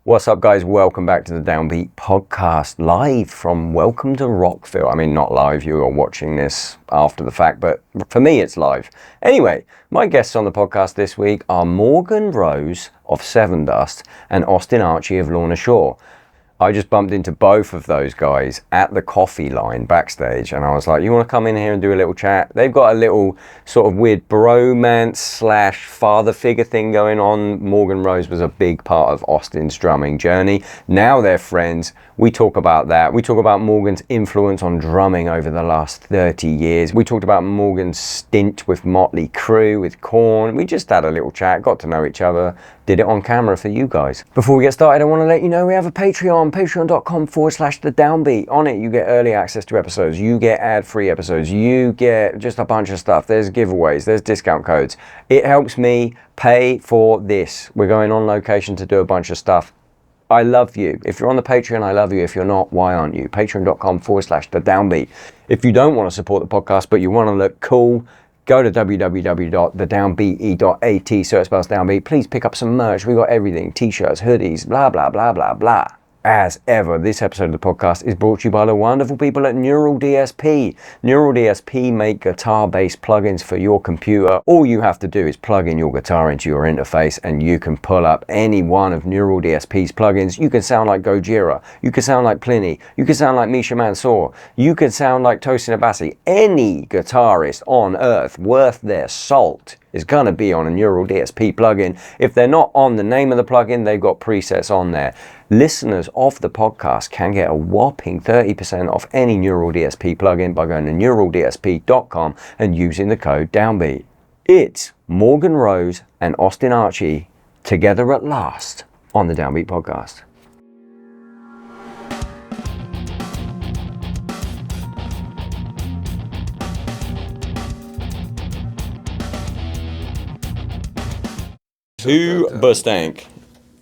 What's up, guys? Welcome back to the Downbeat podcast, live from Welcome to Rockville. I mean, not live, you are watching this after the fact, but for me, it's live. Anyway, my guests on the podcast this week are Morgan Rose of Sevendust and Austin Archey of Lorna Shore. I just bumped into both of those guys at the coffee line backstage, and I was like, you want to come in here and do a little chat? They've got a little sort of weird bromance / father figure thing going on. Morgan Rose was a big part of Austin's drumming journey. Now they're friends. We talk about that. We talk about Morgan's influence on drumming over the last 30 years. We talked about Morgan's stint with Motley Crue, with Korn. We just had a little chat, got to know each other, did it on camera for you guys. Before we get started, I want to let you know we have a Patreon, patreon.com/the Downbeat. On it, you get early access to episodes, you get ad-free episodes, you get just a bunch of stuff. There's giveaways, there's discount codes. It helps me pay for this. We're going on location to do a bunch of stuff. I love you. If you're on the Patreon, I love you. If you're not, why aren't you? Patreon.com/the Downbeat. If you don't want to support the podcast, but you want to look cool, go to www.thedownbeat.at, so it spells Downbeat. Please pick up some merch. We got everything. T-shirts, hoodies, blah, blah, blah, blah, blah. As ever, this episode of the podcast is brought to you by the wonderful people at Neural DSP. Neural DSP make guitar-based plugins for your computer. All you have to do is plug in your guitar into your interface and you can pull up any one of Neural DSP's plugins. You can sound like Gojira. You can sound like Pliny. You can sound like Mishaps. You can sound like Tosin Abasi. Any guitarist on earth worth their salt is going to be on a Neural DSP plugin. If they're not on the name of the plugin, they've got presets on there. Listeners of the podcast can get a whopping 30% off any Neural DSP plugin by going to neuraldsp.com and using the code Downbeat. It's Morgan Rose and Austin Archey together at last on the Downbeat podcast. Who Bustank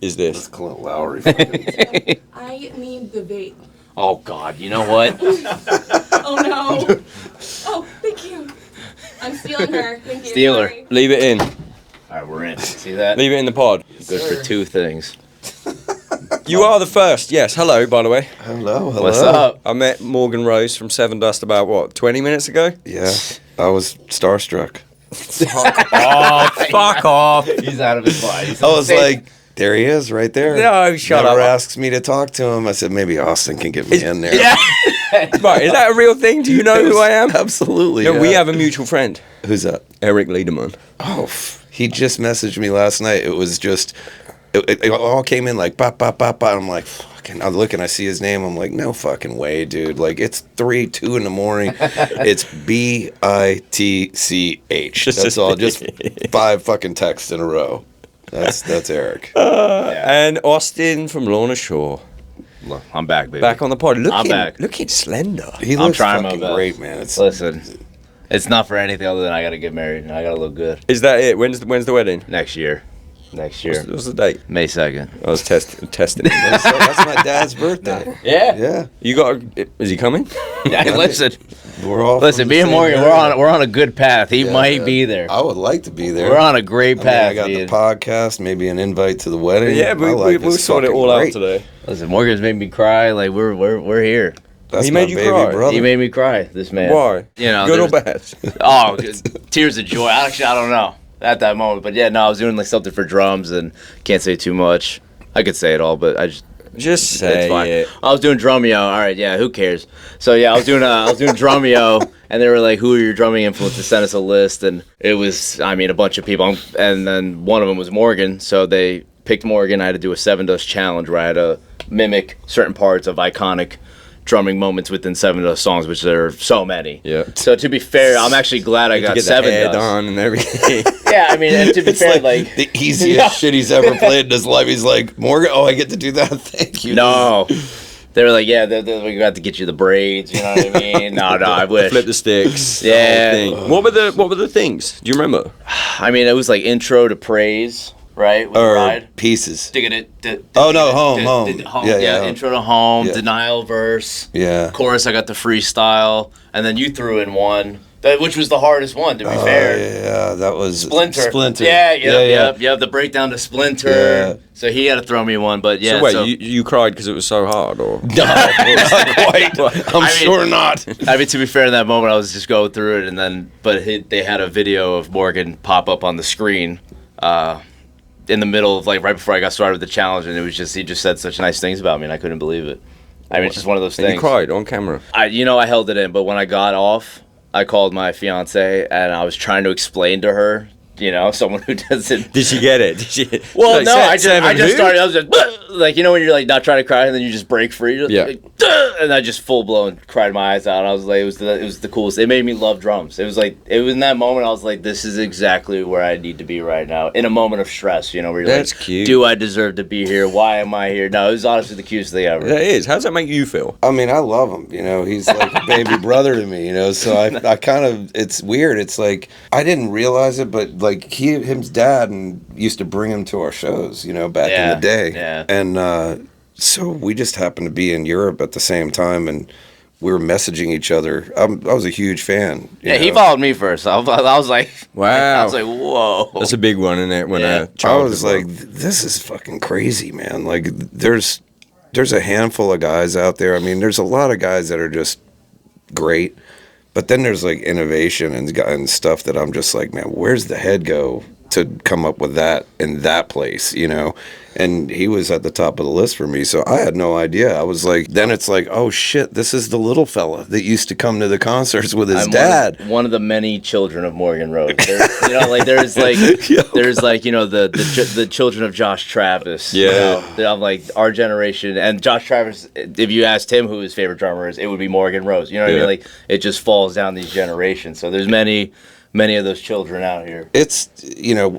is this? Let's call it Lowry. I need the vape. Oh God, you know what? Oh no. Oh, thank you. I'm stealing her. Thank you. Steal her. Sorry. Leave it in. All right, we're in. See that? Leave it in the pod. Good for two things. You are the first. Yes. Hello, by the way. Hello. What's up? I met Morgan Rose from Sevendust about, 20 minutes ago? Yeah, I was starstruck. Oh, fuck off. He's out of his mind. I was like, there he is, right there. No, shut Never up. asks me to talk to him. I said, maybe Austin can get me in there. Yeah. Right, is that a real thing? Do you know who I am? Absolutely. No, yeah. we have a mutual friend. Who's that? Eric Liederman. Oh, he just messaged me last night. It was just, it all came in like, bop, bop, bop, bop. I'm like, fucking, I look and I see his name. I'm like, no fucking way, dude. Like, it's 2 in the morning. It's BITCH. That's all. Just 5 fucking texts in a row. That's Eric. And Austin from Lorna Shore. I'm back, baby. Back on the pod. I'm back. Looking slender. He I'm looks trying my fucking best. great, man. Listen, it's not for anything other than I gotta get married and I gotta look good Is that it? When's the wedding? next year. Next year, What's the date? May 2nd. I was testing. That's my dad's birthday. Yeah. Yeah. You got? Is he coming? Yeah. Listen, We're all listen. from Me the and same Morgan, area. we're on a good path. He Yeah, might be there. I would like to be there. We're on a great path. I got dude. the podcast, maybe an invite to the wedding. Yeah, we'll sort it all out today. Listen, Morgan's made me cry. Like we're here. That's He my made you baby cry? brother. He made me cry. This man. Why? You know, Good or there's- bad? Oh, tears of joy. Actually, I don't know at that moment, but yeah, no, I was doing like something for drums and can't say too much. I could say it all, but I just Just say it's fine. it. I was doing Drumeo. All right, yeah, who cares? So yeah, I was doing Drumeo, and they were like, "Who are your drumming influences?" Send us a list, and it was, I mean, a bunch of people, and then one of them was Morgan. So they picked Morgan. I had to do a Sevendust challenge where I had to mimic certain parts of iconic drumming moments within Sevendust songs, which there are so many. Yeah. So to be fair, I'm actually glad I got Get the hair Sevendust. done and everything. Yeah, I mean, and to be It's fair, like the easiest shit he's ever played in his life. He's like, Morgan, oh, I get to do that? Thank you. No. They were like, yeah, we got to get you the braids, you know what I mean? No, I wish. Flip the sticks. the Yeah. whole thing. What were the things? Do you remember? I mean, it was like intro to praise, right? With Or Ride. pieces. Oh, no, Home. Yeah. Intro to Home, Yeah. Denial verse. Yeah. Chorus, I got the freestyle. And then you threw in one Which was the hardest one, to be fair. Yeah, that was Splinter. Yeah. The breakdown to Splinter. Yeah. So he had to throw me one, but yeah. So wait, you cried because it was so hard, or? No, not quite. I'm sure not. I mean, to be fair, in that moment, I was just going through it, and then, they had a video of Morgan pop up on the screen, in the middle of, like, right before I got started with the challenge, and he just said such nice things about me, and I couldn't believe it. I mean, it's just one of those things. And you cried on camera? I held it in, but when I got off, I called my fiance and I was trying to explain to her, someone who doesn't. Did she get it? Did she? Well, like, no, I just started. I was just like, when you're like not trying to cry and then you just break free. And I just full blown cried my eyes out. I was like, it was the coolest. It made me love drums. It was in that moment I was like, this is exactly where I need to be right now in a moment of stress. Where you're That's like, cute. Do I deserve to be here? Why am I here? No, it was honestly the cutest thing ever. That is. How does that make you feel? I mean, I love him. He's like a baby brother to me. So I kind of, it's weird. It's like I didn't realize it, but like his dad used to bring him to our shows. Back in the day. Yeah. And so we just happened to be in Europe at the same time, and we were messaging each other. I was a huge fan. Yeah, he followed me first. I was like, wow. I was like, whoa. That's a big one, isn't it? When a I child was like, this is fucking crazy, man. Like, there's a handful of guys out there. I mean, there's a lot of guys that are just great, but then there's like innovation and stuff that I'm just like, man, where's the head go to come up with that in that place, And he was at the top of the list for me, so I had no idea. I was like, then it's like, oh shit, this is the little fella that used to come to the concerts with his dad. One of the many children of Morgan Rose. There's the children of Josh Travis. Yeah. I'm like, our generation, and Josh Travis, if you asked him who his favorite drummer is, it would be Morgan Rose. You know what I mean? Like, it just falls down these generations. So there's many of those children out here. It's,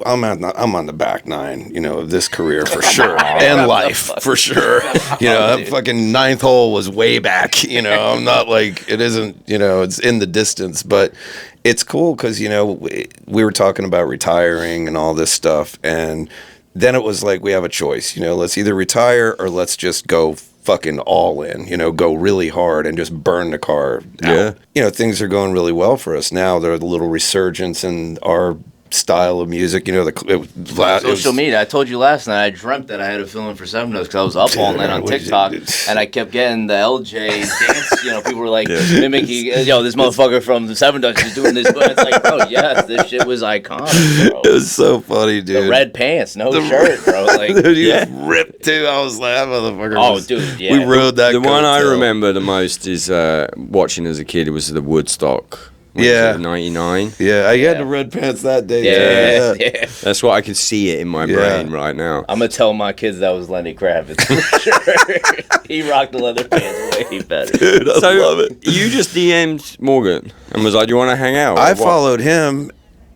I'm on the back nine, of this career for sure. And life for sure. That fucking ninth hole was way back. I'm not like, it isn't, it's in the distance, but it's cool because, we were talking about retiring and all this stuff. And then it was like, we have a choice, let's either retire or let's just go fucking all in, go really hard and just burn the car out. Things are going really well for us now. There's a little resurgence in our style of music. Social media. I told you last night I dreamt that I had a fill-in for SEVENDUST because I was up all night on TikTok and I kept getting the LJ dance. People were like mimicking, this motherfucker from the SEVENDUST is doing this. But it's like, bro, yes, this shit was iconic, bro. It was so funny, dude. The red pants, no shirt, bro. Like, dude, he was ripped too. I was laughing, motherfucker. Oh, dude, yeah. We rode that. The one I remember the most is watching as a kid. It was the Woodstock. 99. Yeah, I had the red pants that day. Yeah. That's what I can see it in my brain right now. I'm gonna tell my kids that was Lenny Kravitz for sure. He rocked the leather pants way better. Dude, I love it. You just DM'd Morgan and was like, "Do you want to hang out?" I followed him,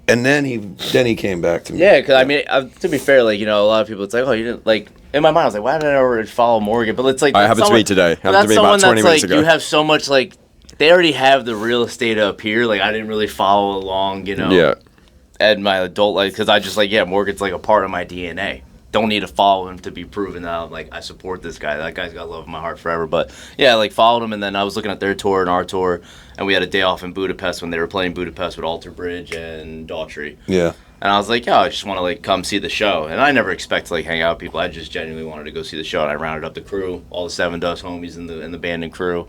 and then he came back to me. Yeah, because I mean, to be fair, like, a lot of people, it's like, oh, you didn't like. In my mind, I was like, why did I ever follow Morgan? But it's like, it happened to me today. Happened to me about 20 minutes ago. You have so much like. They already have the real estate up here. Like, I didn't really follow along, Yeah. And my adult life, because I just like, Morgan's like a part of my DNA. Don't need to follow him to be proven that I'm like, I support this guy. That guy's got love in my heart forever. But yeah, like, followed him, and then I was looking at their tour and our tour, and we had a day off in Budapest when they were playing Budapest with Alter Bridge and Daughtry. Yeah. And I was like, I just want to like come see the show. And I never expect to like hang out with people. I just genuinely wanted to go see the show. And I rounded up the crew, all the SEVENDUST homies in the band and crew.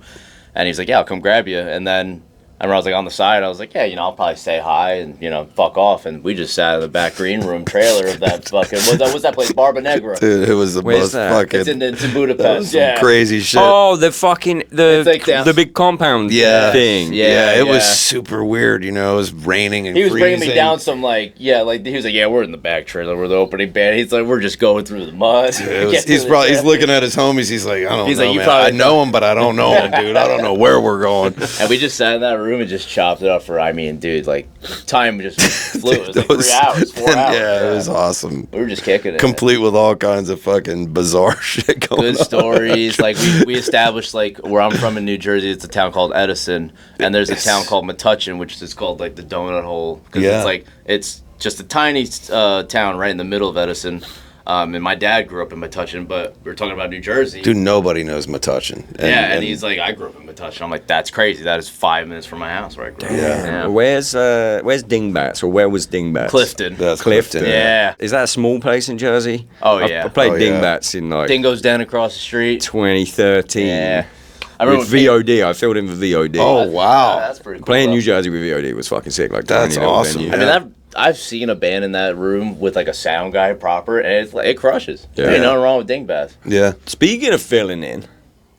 And he's like, I'll come grab you. And then I remember I was like on the side. I was like, I'll probably say hi and, fuck off. And we just sat in the back green room trailer of that fucking, what's that place? Barba Negra. Dude, it was the most fucking. It's in Budapest. Yeah. Crazy shit. Oh, the fucking, the big compound thing. Yeah, it was super weird, it was raining and he was freezing. bringing me down some he was like, we're in the back trailer, we're the opening band. He's like, we're just going through the mud. He's looking at his homies, he's like, I don't know, man. I know him, but I don't know him, dude. I don't know where we're going. And we just sat in that room and just chopped it up for, dude, like, time just flew. It was like 3 hours, 4 hours. Yeah, it was awesome. We were just kicking it. Complete with all kinds of fucking bizarre shit going on. Good stories. Like, we established, like, where I'm from in New Jersey, it's a town called Edison, and there's a town called Metuchen, which is called, like, the donut hole. Because it's, like, it's just a tiny town right in the middle of Edison. And my dad grew up in Metuchen, but we were talking about New Jersey. Dude, nobody knows Metuchen. And he's like, I grew up in Metuchen. I'm like, that's crazy. That is 5 minutes from my house where I grew up. Yeah. Where's Dingbats, or where was Dingbats? Clifton. That's Clifton. Yeah. Is that a small place in Jersey? Oh, yeah. I played Oh, yeah. Dingbats in like Dingo's Den across the street. 2013. Yeah. I remember With VOD. I filled in for VOD. Oh, wow. That's pretty cool. Playing though. New Jersey with VOD was fucking sick. Like That's tiny little awesome. venue. I mean, I've seen a band in that room with like a sound guy proper, and it's like it crushes. Yeah. There ain't nothing wrong with Dingbats. Yeah. Speaking of filling in,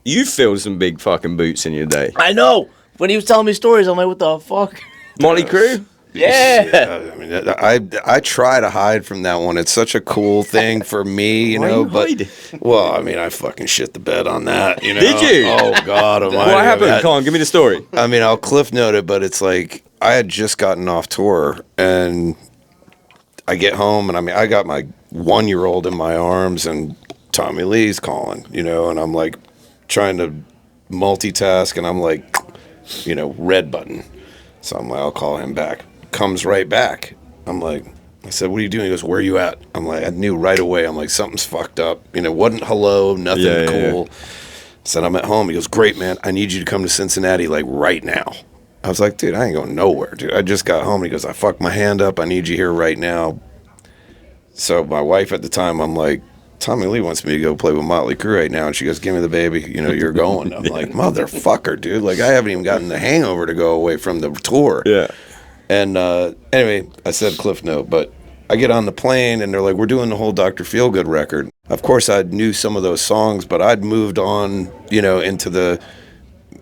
you filled some big fucking boots in your day. I know. When he was telling me stories, I'm like, what the fuck? Motley Crue? Yeah. I mean, I try to hide from that one. It's such a cool thing for me, Why know. you But hiding? well, I mean, I fucking shit the bed on that. You know? Did you? Oh God, almighty. What happened? Come on, give me the story. I mean, I'll cliff note it, but it's like I had just gotten off tour and I get home and I mean, I got my 1-year-old in my arms and Tommy Lee's calling, you know, and I'm like trying to multitask and I'm like, you know, red button. So I'm like, I'll call him back. Comes right back. I'm like, I said, what are you doing? He goes, where are you at? I'm like, I knew right away. I'm like, something's fucked up. You know, wasn't hello, nothing cool. Said, I'm at home. He goes, great, man. I need you to come to Cincinnati, like, right now. I was like, dude, I ain't going nowhere, dude. I just got home. He goes, I fucked my hand up. I need you here right now. So my wife at the time, I'm like, Tommy Lee wants me to go play with Motley Crue right now. And she goes, give me the baby. You know, you're going. I'm like, motherfucker, dude. Like, I haven't even gotten the hangover to go away from the tour. Yeah. And anyway, I said cliff note, but I get on the plane and they're like, we're doing the whole Dr. Feelgood record. Of course, I knew some of those songs, but I'd moved on, you know, into the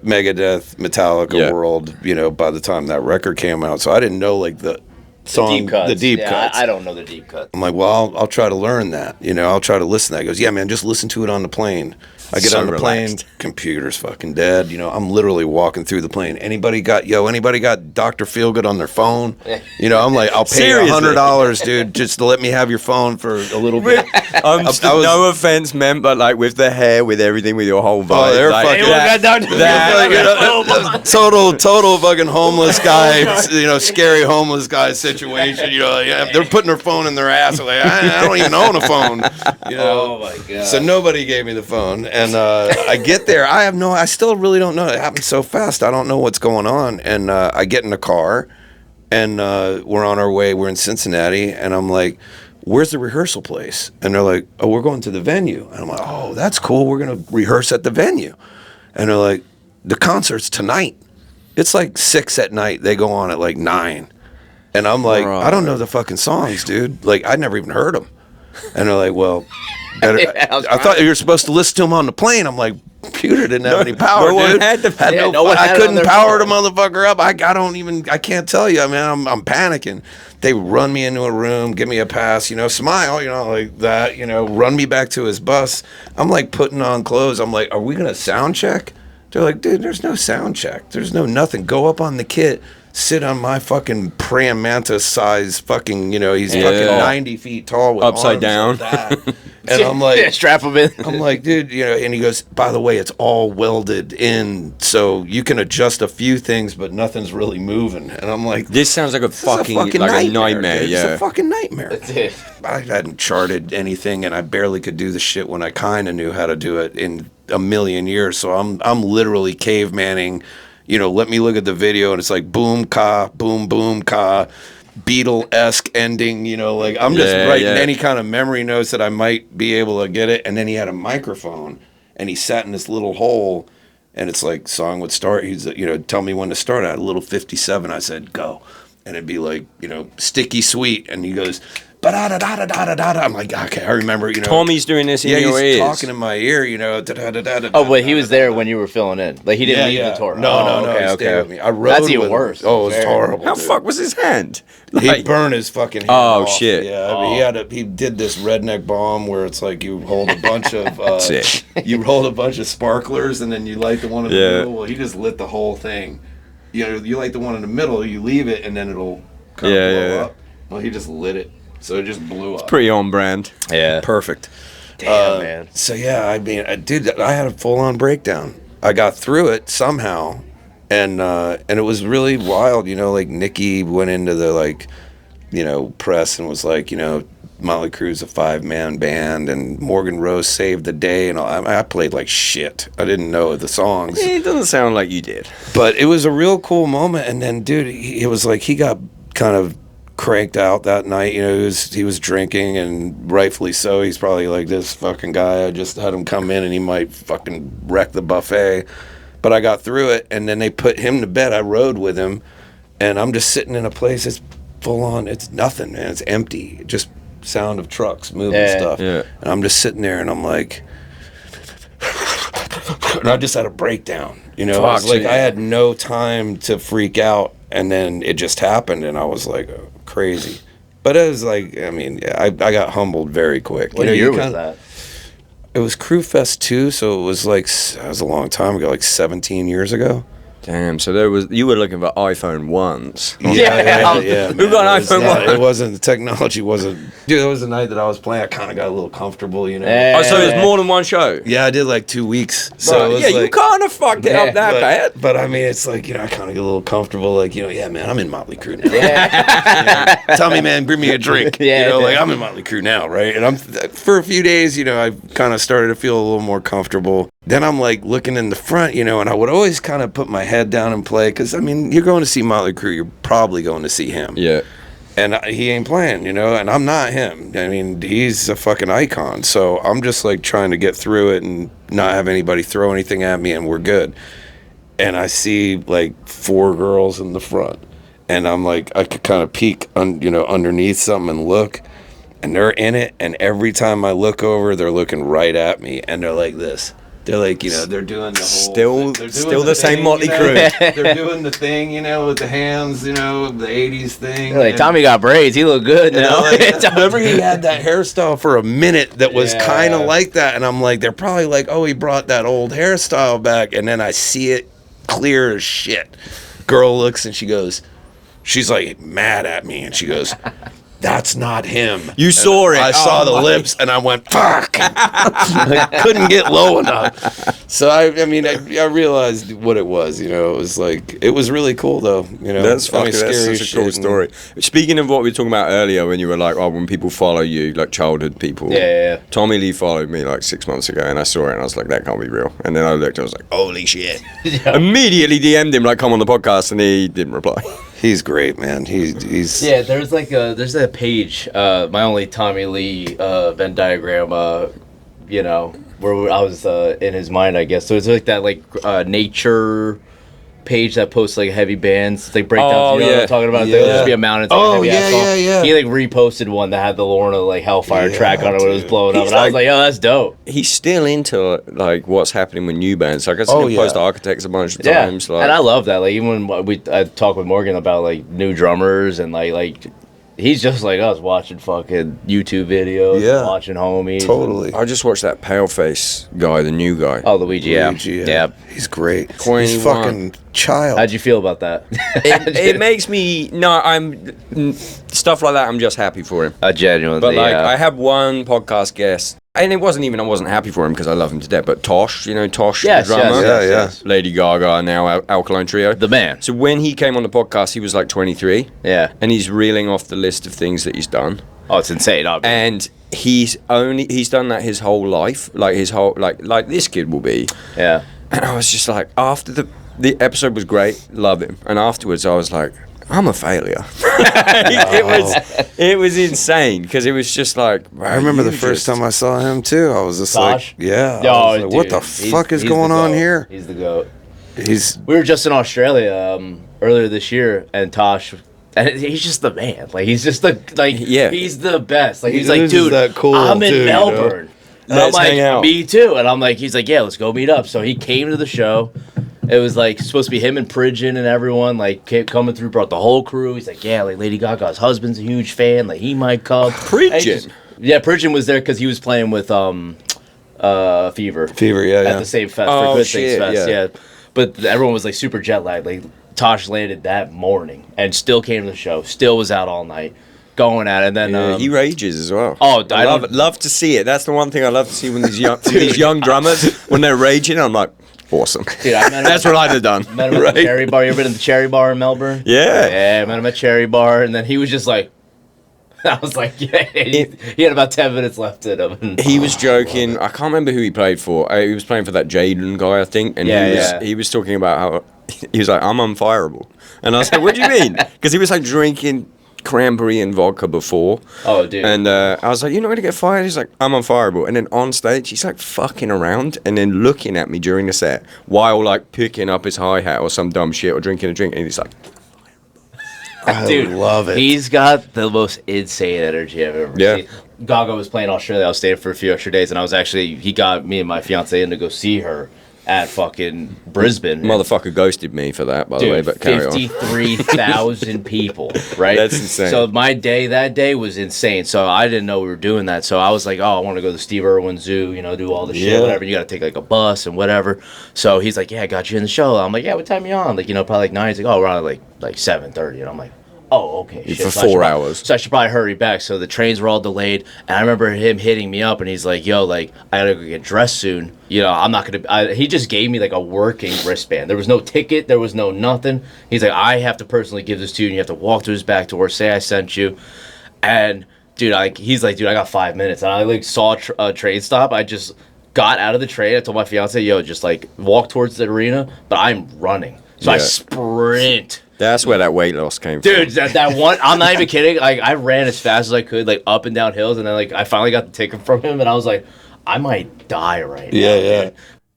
Megadeth, Metallica world, you know, by the time that record came out. So I didn't know, like, the song, the deep cuts. I don't know the deep cuts. I'm like, well, I'll try to learn that. You know, I'll try to listen to that. He goes, yeah, man, just listen to it on the plane. I get So on the plane, relaxed. computer's fucking dead. You know, I'm literally walking through the plane. Anybody got Dr. Feelgood on their phone? You know, I'm like, I'll pay you Seriously? $100, dude, just to let me have your phone for a little bit. No offense meant, but like with the hair, with everything, with your whole vibe. Oh, they're like, fucking- that- Total fucking homeless guy, you know, scary homeless guy situation. You know, yeah, they're putting their phone in their ass. Like, I don't even own a phone. You know? Oh my god. So nobody gave me the phone, and I get there. I still really don't know. It happened so fast. I don't know what's going on. And I get in the car, and we're on our way. We're in Cincinnati, and I'm like, where's the rehearsal place? And they're like, oh, we're going to the venue. And I'm like, oh, that's cool. We're going to rehearse at the venue. And they're like, the concert's tonight. It's like 6 at night. They go on at like 9. And I'm like, I don't know the fucking songs, dude. Like, I'd never even heard them. And they're like, well, better. I thought you were supposed to listen to them on the plane. I'm like, computer didn't have any power, no one dude. had the power. Yeah, no one I had it on couldn't their power the phone. motherfucker up. I can't tell you. I mean, I'm panicking. They run me into a room, give me a pass, you know, smile, you know, like that, you know, run me back to his bus. I'm like putting on clothes. I'm like, are we going to sound check? They're like, dude, there's no sound check. There's no nothing. Go up on the kit, sit on my fucking praying mantis size fucking, you know, he's fucking 90 feet tall with Upside arms down. like that. And I'm like, strap him in. I'm like, dude, you know, and he goes, by the way, it's all welded in, so you can adjust a few things, but nothing's really moving. And I'm like, This sounds like a this is fucking like a nightmare. dude. Yeah. It's a fucking nightmare. That's it. I hadn't charted anything, and I barely could do the shit when I kind of knew how to do it in a million years. So I'm literally cavemaning. You know, let me look at the video, and it's like boom ka, boom boom ka, Beatle-esque ending. You know, like I'm just writing any kind of memory notes that I might be able to get it. And then he had a microphone, and he sat in this little hole, and it's like song would start. He's you know, tell me when to start. I had a little 57. I said go, and it'd be like, you know, Sticky Sweet, and he goes, ba-da-da-da-da-da-da-da. I'm like, okay, I remember, you know. Tommy's doing this in your he's ears. talking in my ear, you know. Da-da-da-da-da-da. Oh, but he was there when you were filling in. Like he didn't leave the tour. No, okay, he stayed with me. I rode That's even with him. worse. Oh, it was Very. horrible. How dude. fuck was his hand? He Like, burned his fucking hand Oh, off. shit. Yeah, I mean, he did this redneck bomb where it's like you hold a bunch of Sick. you hold a bunch of sparklers and then you light the one in the Yeah. middle. Well, he just lit the whole thing. You know, you light the one in the middle, you leave it, and then it'll kind of blow up. Well, he just lit it, so it just blew up. pretty on brand. Yeah. Perfect. Damn, man. So yeah, I mean, I had a full-on breakdown. I got through it somehow, and it was really wild. You know, like Nikki went into the like, you know, press and was like, you know, Motley Crue's a 5-man band, and Morgan Rose saved the day, and I played like shit. I didn't know the songs. It doesn't sound like you did. But it was a real cool moment, and then, dude, it was like he got kind of cranked out that night. You know, he was drinking, and rightfully so. He's probably like, this fucking guy, I just had him come in and he might fucking wreck the buffet. But I got through it, and then they put him to bed. I rode with him, and I'm just sitting in a place that's full on, it's nothing, man. It's empty. Just sound of trucks moving stuff. Yeah. And I'm just sitting there, and I'm like, and I just had a breakdown. You know, I was like, I had no time to freak out, and then it just happened, and I was like, oh, crazy. But it was like, I mean, yeah, I got humbled very quick. What year was that? It was Crüe Fest 2, so it was like, that was a long time ago, like 17 years ago. Damn, so you were looking for iPhone 1s. Yeah. Who got an iPhone 1? It wasn't, the technology wasn't, dude, it was the night that I was playing, I kind of got a little comfortable, you know. Oh, so it was more than one show? Yeah, I did like 2 weeks. So it was yeah, you kind of fucked it up that bad. But I mean, it's like, you know, I kind of get a little comfortable, like, you know, yeah, man, I'm in Motley Crue now. Yeah. You know, tell me, man, bring me a drink. You know, like, I'm in Motley Crue now, right? And for a few days, you know, I kind of started to feel a little more comfortable. Then I'm like looking in the front, you know, and I would always kind of put my head down and play, because, I mean, you're going to see Motley Crue, you're probably going to see him. Yeah. And he ain't playing, you know, and I'm not him. I mean, he's a fucking icon. So I'm just like trying to get through it and not have anybody throw anything at me, and we're good. And I see like 4 girls in the front, and I'm like, I could kind of peek, underneath something and look, and they're in it. And every time I look over, they're looking right at me, and they're like this. They're like, you know, they're doing the whole... Still the same Motley Crue. They're doing the thing, you know, with the hands, you know, the 80s thing. Like, Tommy got braids. He looked good now. Remember, he had that hairstyle for a minute that was kind of like that. And I'm like, they're probably like, oh, he brought that old hairstyle back. And then I see it clear as shit. Girl looks and she's like mad at me. And she goes... That's not him. You saw it. I saw the lips, and I went, fuck. I couldn't get low enough. So, I realized what it was, you know. It was like, it was really cool, though. You know, that's such a cool story. Speaking of what we were talking about earlier, when you were like, oh, when people follow you, like childhood people. Yeah. Tommy Lee followed me like 6 months ago, and I saw it, and I was like, that can't be real. And then I looked, and I was like, holy shit. Immediately DM'd him, like, come on the podcast, and he didn't reply. He's great, man. He's there's that page, my only Tommy Lee Venn diagram, you know, where I was in his mind, I guess. So it's like that nature page that posts like heavy bands, it's like breakdowns. You know what I'm talking about? There'll just be a mountain. Yeah. He like reposted one that had the Lorna like Hellfire track on it when it was blowing up, and I was like, oh, that's dope. He's still into like what's happening with new bands. Like I see him post Architects a bunch of times. Like, and I love that. Like even when I talk with Morgan about like new drummers and like. He's just like us, watching fucking YouTube videos, watching homies. Totally. I just watched that Paleface guy, the new guy. Oh, Luigi, yeah. He's great. 21. He's fucking child. How'd you feel about that? It makes me... No, stuff like that, I'm just happy for him. Genuinely, But like, I had one podcast guest, and it wasn't even, I wasn't happy for him because I love him to death, but Tosh, you know, Tosh, the drummer. Yes. Lady Gaga, now Alkaline Trio. The man. So when he came on the podcast, he was like 23. Yeah. And he's reeling off the list of things that he's done. Oh, it's insane. And he's done that his whole life, like his whole, like this kid will be. Yeah. And I was just like, after the episode was great, love him. And afterwards I was like, I'm a failure. It was insane because it was just like. I remember the first time I saw him too. I was just Tosh? like, yeah. Oh, like, what the fuck is going on here? He's the GOAT. We were just in Australia earlier this year, and Tosh. And he's just the man. Like he's just he's the best. Like he's like, dude, that cool I'm in Melbourne. You know? And I'm like, me too. And I'm like, he's like, yeah, let's go meet up. So he came to the show. It was like supposed to be him and Pridgeon and everyone like coming through, brought the whole crew. He's like, yeah, like Lady Gaga's husband's a huge fan. Like he might come. Pridgeon? Yeah, Pridgeon was there because he was playing with Fever. At the same fest for Good Things Fest. Yeah. But everyone was like super jet lagged. Like Tosh landed that morning and still came to the show. Still was out all night. Going at it, and then he rages as well. Oh, I love to see it. That's the one thing I love to see when these young drummers when they're raging. I'm like, awesome. Dude, I met him That's what I'd have done. Met him at the Cherry Bar. You ever been to the Cherry Bar in Melbourne? Yeah. Yeah, I met him at Cherry Bar, and then he was just like, I was like, yeah, he had about 10 minutes left in him. He was joking. I can't remember who he played for. He was playing for that Jaden guy, I think. And he was talking about how he was like, I'm unfireable. And I was like, what do you mean? Because he was like drinking cranberry and vodka before. Oh, dude. And I was like, you're not going to get fired? He's like, I'm unfireable. And then on stage, he's like fucking around and then looking at me during the set while like picking up his hi-hat or some dumb shit or drinking a drink. And he's like... Dude, love it. He's got the most insane energy I've ever seen. Gaga was playing Australia. I was staying for a few extra days, and I was actually, he got me and my fiance in to go see her at fucking Brisbane. Motherfucker ghosted me for that, by the way, but carry on. 53,000 people, right? That's insane. So that day was insane. So I didn't know we were doing that. So I was like, oh, I want to go to the Steve Irwin Zoo, do all the shit, whatever. You got to take like a bus and whatever. So he's like, yeah, I got you in the show. I'm like, yeah, what time are you on? Like, probably like 9. He's like, oh, we're on like 7:30. And I'm like, oh, okay. Shit. For so 4 hours. So I should probably hurry back. So the trains were all delayed. And I remember him hitting me up, and he's like, yo, like, I gotta go get dressed soon. I'm not gonna... he just gave me, like, a working wristband. There was no ticket. There was no nothing. He's like, I have to personally give this to you, and you have to walk to his back door, say I sent you. And, dude, he's like, dude, I got 5 minutes. And I, like, saw a train stop. I just got out of the train. I told my fiance, yo, just, like, walk towards the arena. But I'm running. So I sprint. That's where that weight loss came from. Dude, that one, I'm not even kidding. Like, I ran as fast as I could, like, up and down hills, and then, like, I finally got the ticket from him, and I was like, I might die right now. Yeah.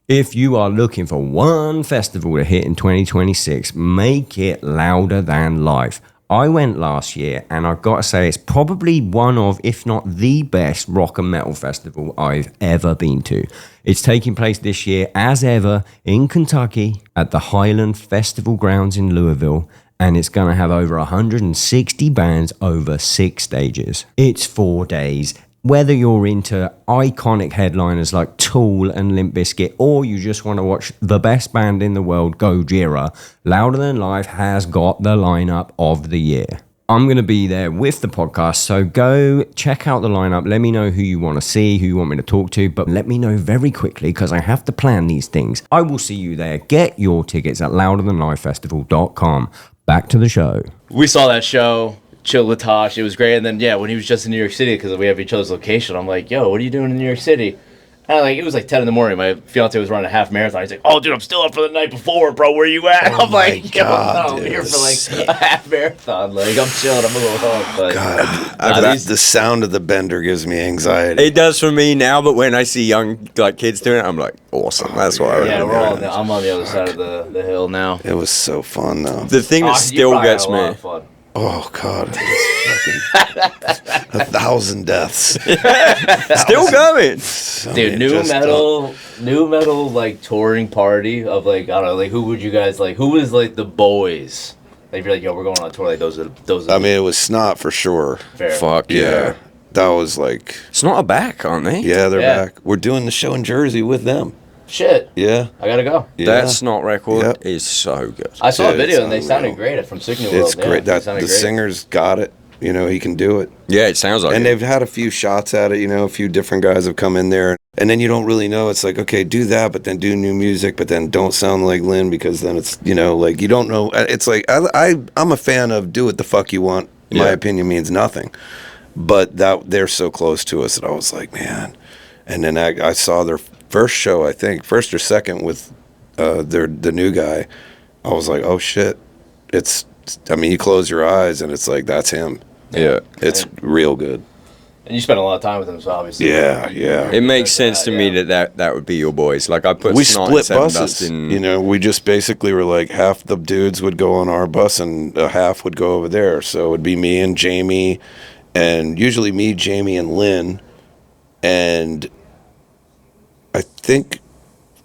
If you are looking for one festival to hit in 2026, make it louder than life. I went last year, and I've got to say it's probably one of, if not the best rock and metal festival I've ever been to. It's taking place this year, as ever, in Kentucky at the Highland Festival Grounds in Louisville, and it's going to have over 160 bands over 6 stages. It's 4 days. Whether you're into iconic headliners like Tool and Limp Bizkit, or you just want to watch the best band in the world, Gojira, Louder Than Life has got the lineup of the year. I'm going to be there with the podcast, so go check out the lineup. Let me know who you want to see, who you want me to talk to, but let me know very quickly because I have to plan these things. I will see you there. Get your tickets at louderthanlifefestival.com. Back to the show. We saw that show. Chill with Tosh. It was great. And then, when he was just in New York City, because we have each other's location, I'm like, yo, what are you doing in New York City? And it was like 10 in the morning. My fiance was running a half marathon. He's like, oh, dude, I'm still up for the night before, bro. Where you at? I'm like, yo, I'm here for like a half marathon. Like, I'm chilling. I'm a little home. But, God, the sound of the bender gives me anxiety. It does for me now, but when I see young kids doing it, I'm like, awesome. That's why I'm on the other side of the hill now. It was so fun, though. The thing that still gets me. Oh, God. It was 1,000 deaths. Still going. Dude, new metal, like, touring party of, like, I don't know, like, who would you guys, like, who was, like, the boys? Like, if you're like, yo, we're going on a tour, like, those are I mean, it was Snot for sure. Fair. Fuck yeah. That was, like... Snot are back, aren't they? Yeah, they're back. We're doing the show in Jersey with them. Shit. Yeah. I gotta go. Yeah. That Snot record is so good. I saw a video and they sounded great from Signal World. It's great. The singer's got it. He can do it. Yeah, it sounds like it. And they've had a few shots at it, a few different guys have come in there. And then you don't really know. It's like, okay, do that, but then do new music, but then don't sound like Lynn because then it's, like, you don't know. It's like, I'm a fan of do what the fuck you want. My opinion means nothing. But they're so close to us that I was like, man. And then I saw their first show, I think, first or second with the new guy. I was like, oh shit. You close your eyes and it's like, that's him. Yeah. It's real good. And you spent a lot of time with him, so obviously. Yeah. It makes sense to me that would be your boys. Like, I put we Snot split and buses. in... We just basically were like, half the dudes would go on our bus and a half would go over there. So it would be me and Jamie, and usually me, Jamie, and Lynn. And I think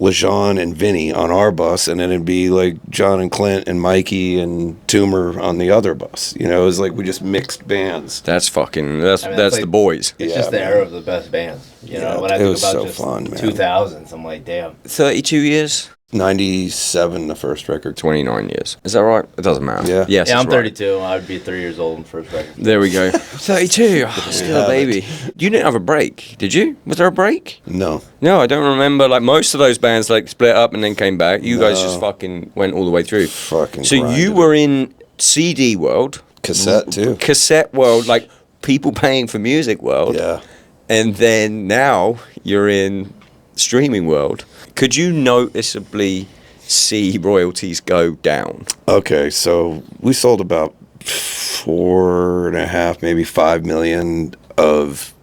LeJean and Vinny on our bus, and then it'd be like John and Clint and Mikey and Toomer on the other bus. It was like we just mixed bands. That's fucking, that's like, the boys. It's just the era of the best bands. When I think about just fun, man. 2000s, I'm like, damn. 32 years? 97, the first record. 29 years. Is that right? It doesn't matter. Yeah. Yes, I'm right. 32. I'd be 3 years old in first record. There we go. 32. Still a baby. You didn't have a break, did you? Was there a break? No. No, I don't remember. Like, most of those bands, like, split up and then came back. You guys just fucking went all the way through. Fucking So grinded. you were in CD world. Cassette, too. Cassette world, like, people paying for music world. Yeah. And then now you're in streaming world. Could you noticeably see royalties go down? Okay, so we sold about 4.5, maybe 5 million of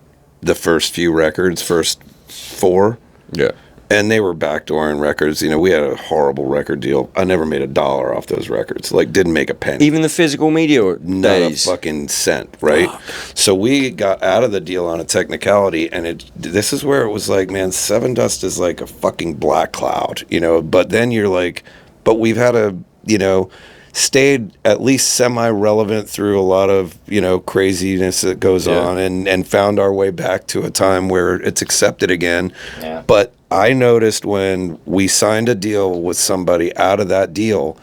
the first few records, first 4. Yeah. And they were backdooring records. You know, we had a horrible record deal. I never made $1 off those records. Like, didn't make a penny. Even the physical media Not days. a fucking cent, right? So we got out of the deal on a technicality, and this is where it was like, man, Sevendust is like a fucking black cloud, you know? But then you're like, but we've had a, you know, stayed at least semi-relevant through a lot of, you know, craziness that goes on, and found our way back to a time where it's accepted again. Yeah. But I noticed when we signed a deal with somebody out of that deal,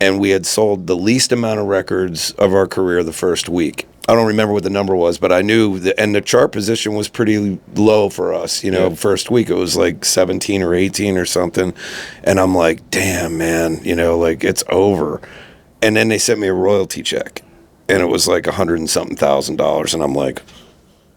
and we had sold the least amount of records of our career the first week. I don't remember what the number was, but I knew and the chart position was pretty low for us. You know, first week it was like 17 or 18 or something. And I'm like, damn, man, you know, like it's over. And then they sent me a royalty check, and it was like $100 and something thousand. And I'm like,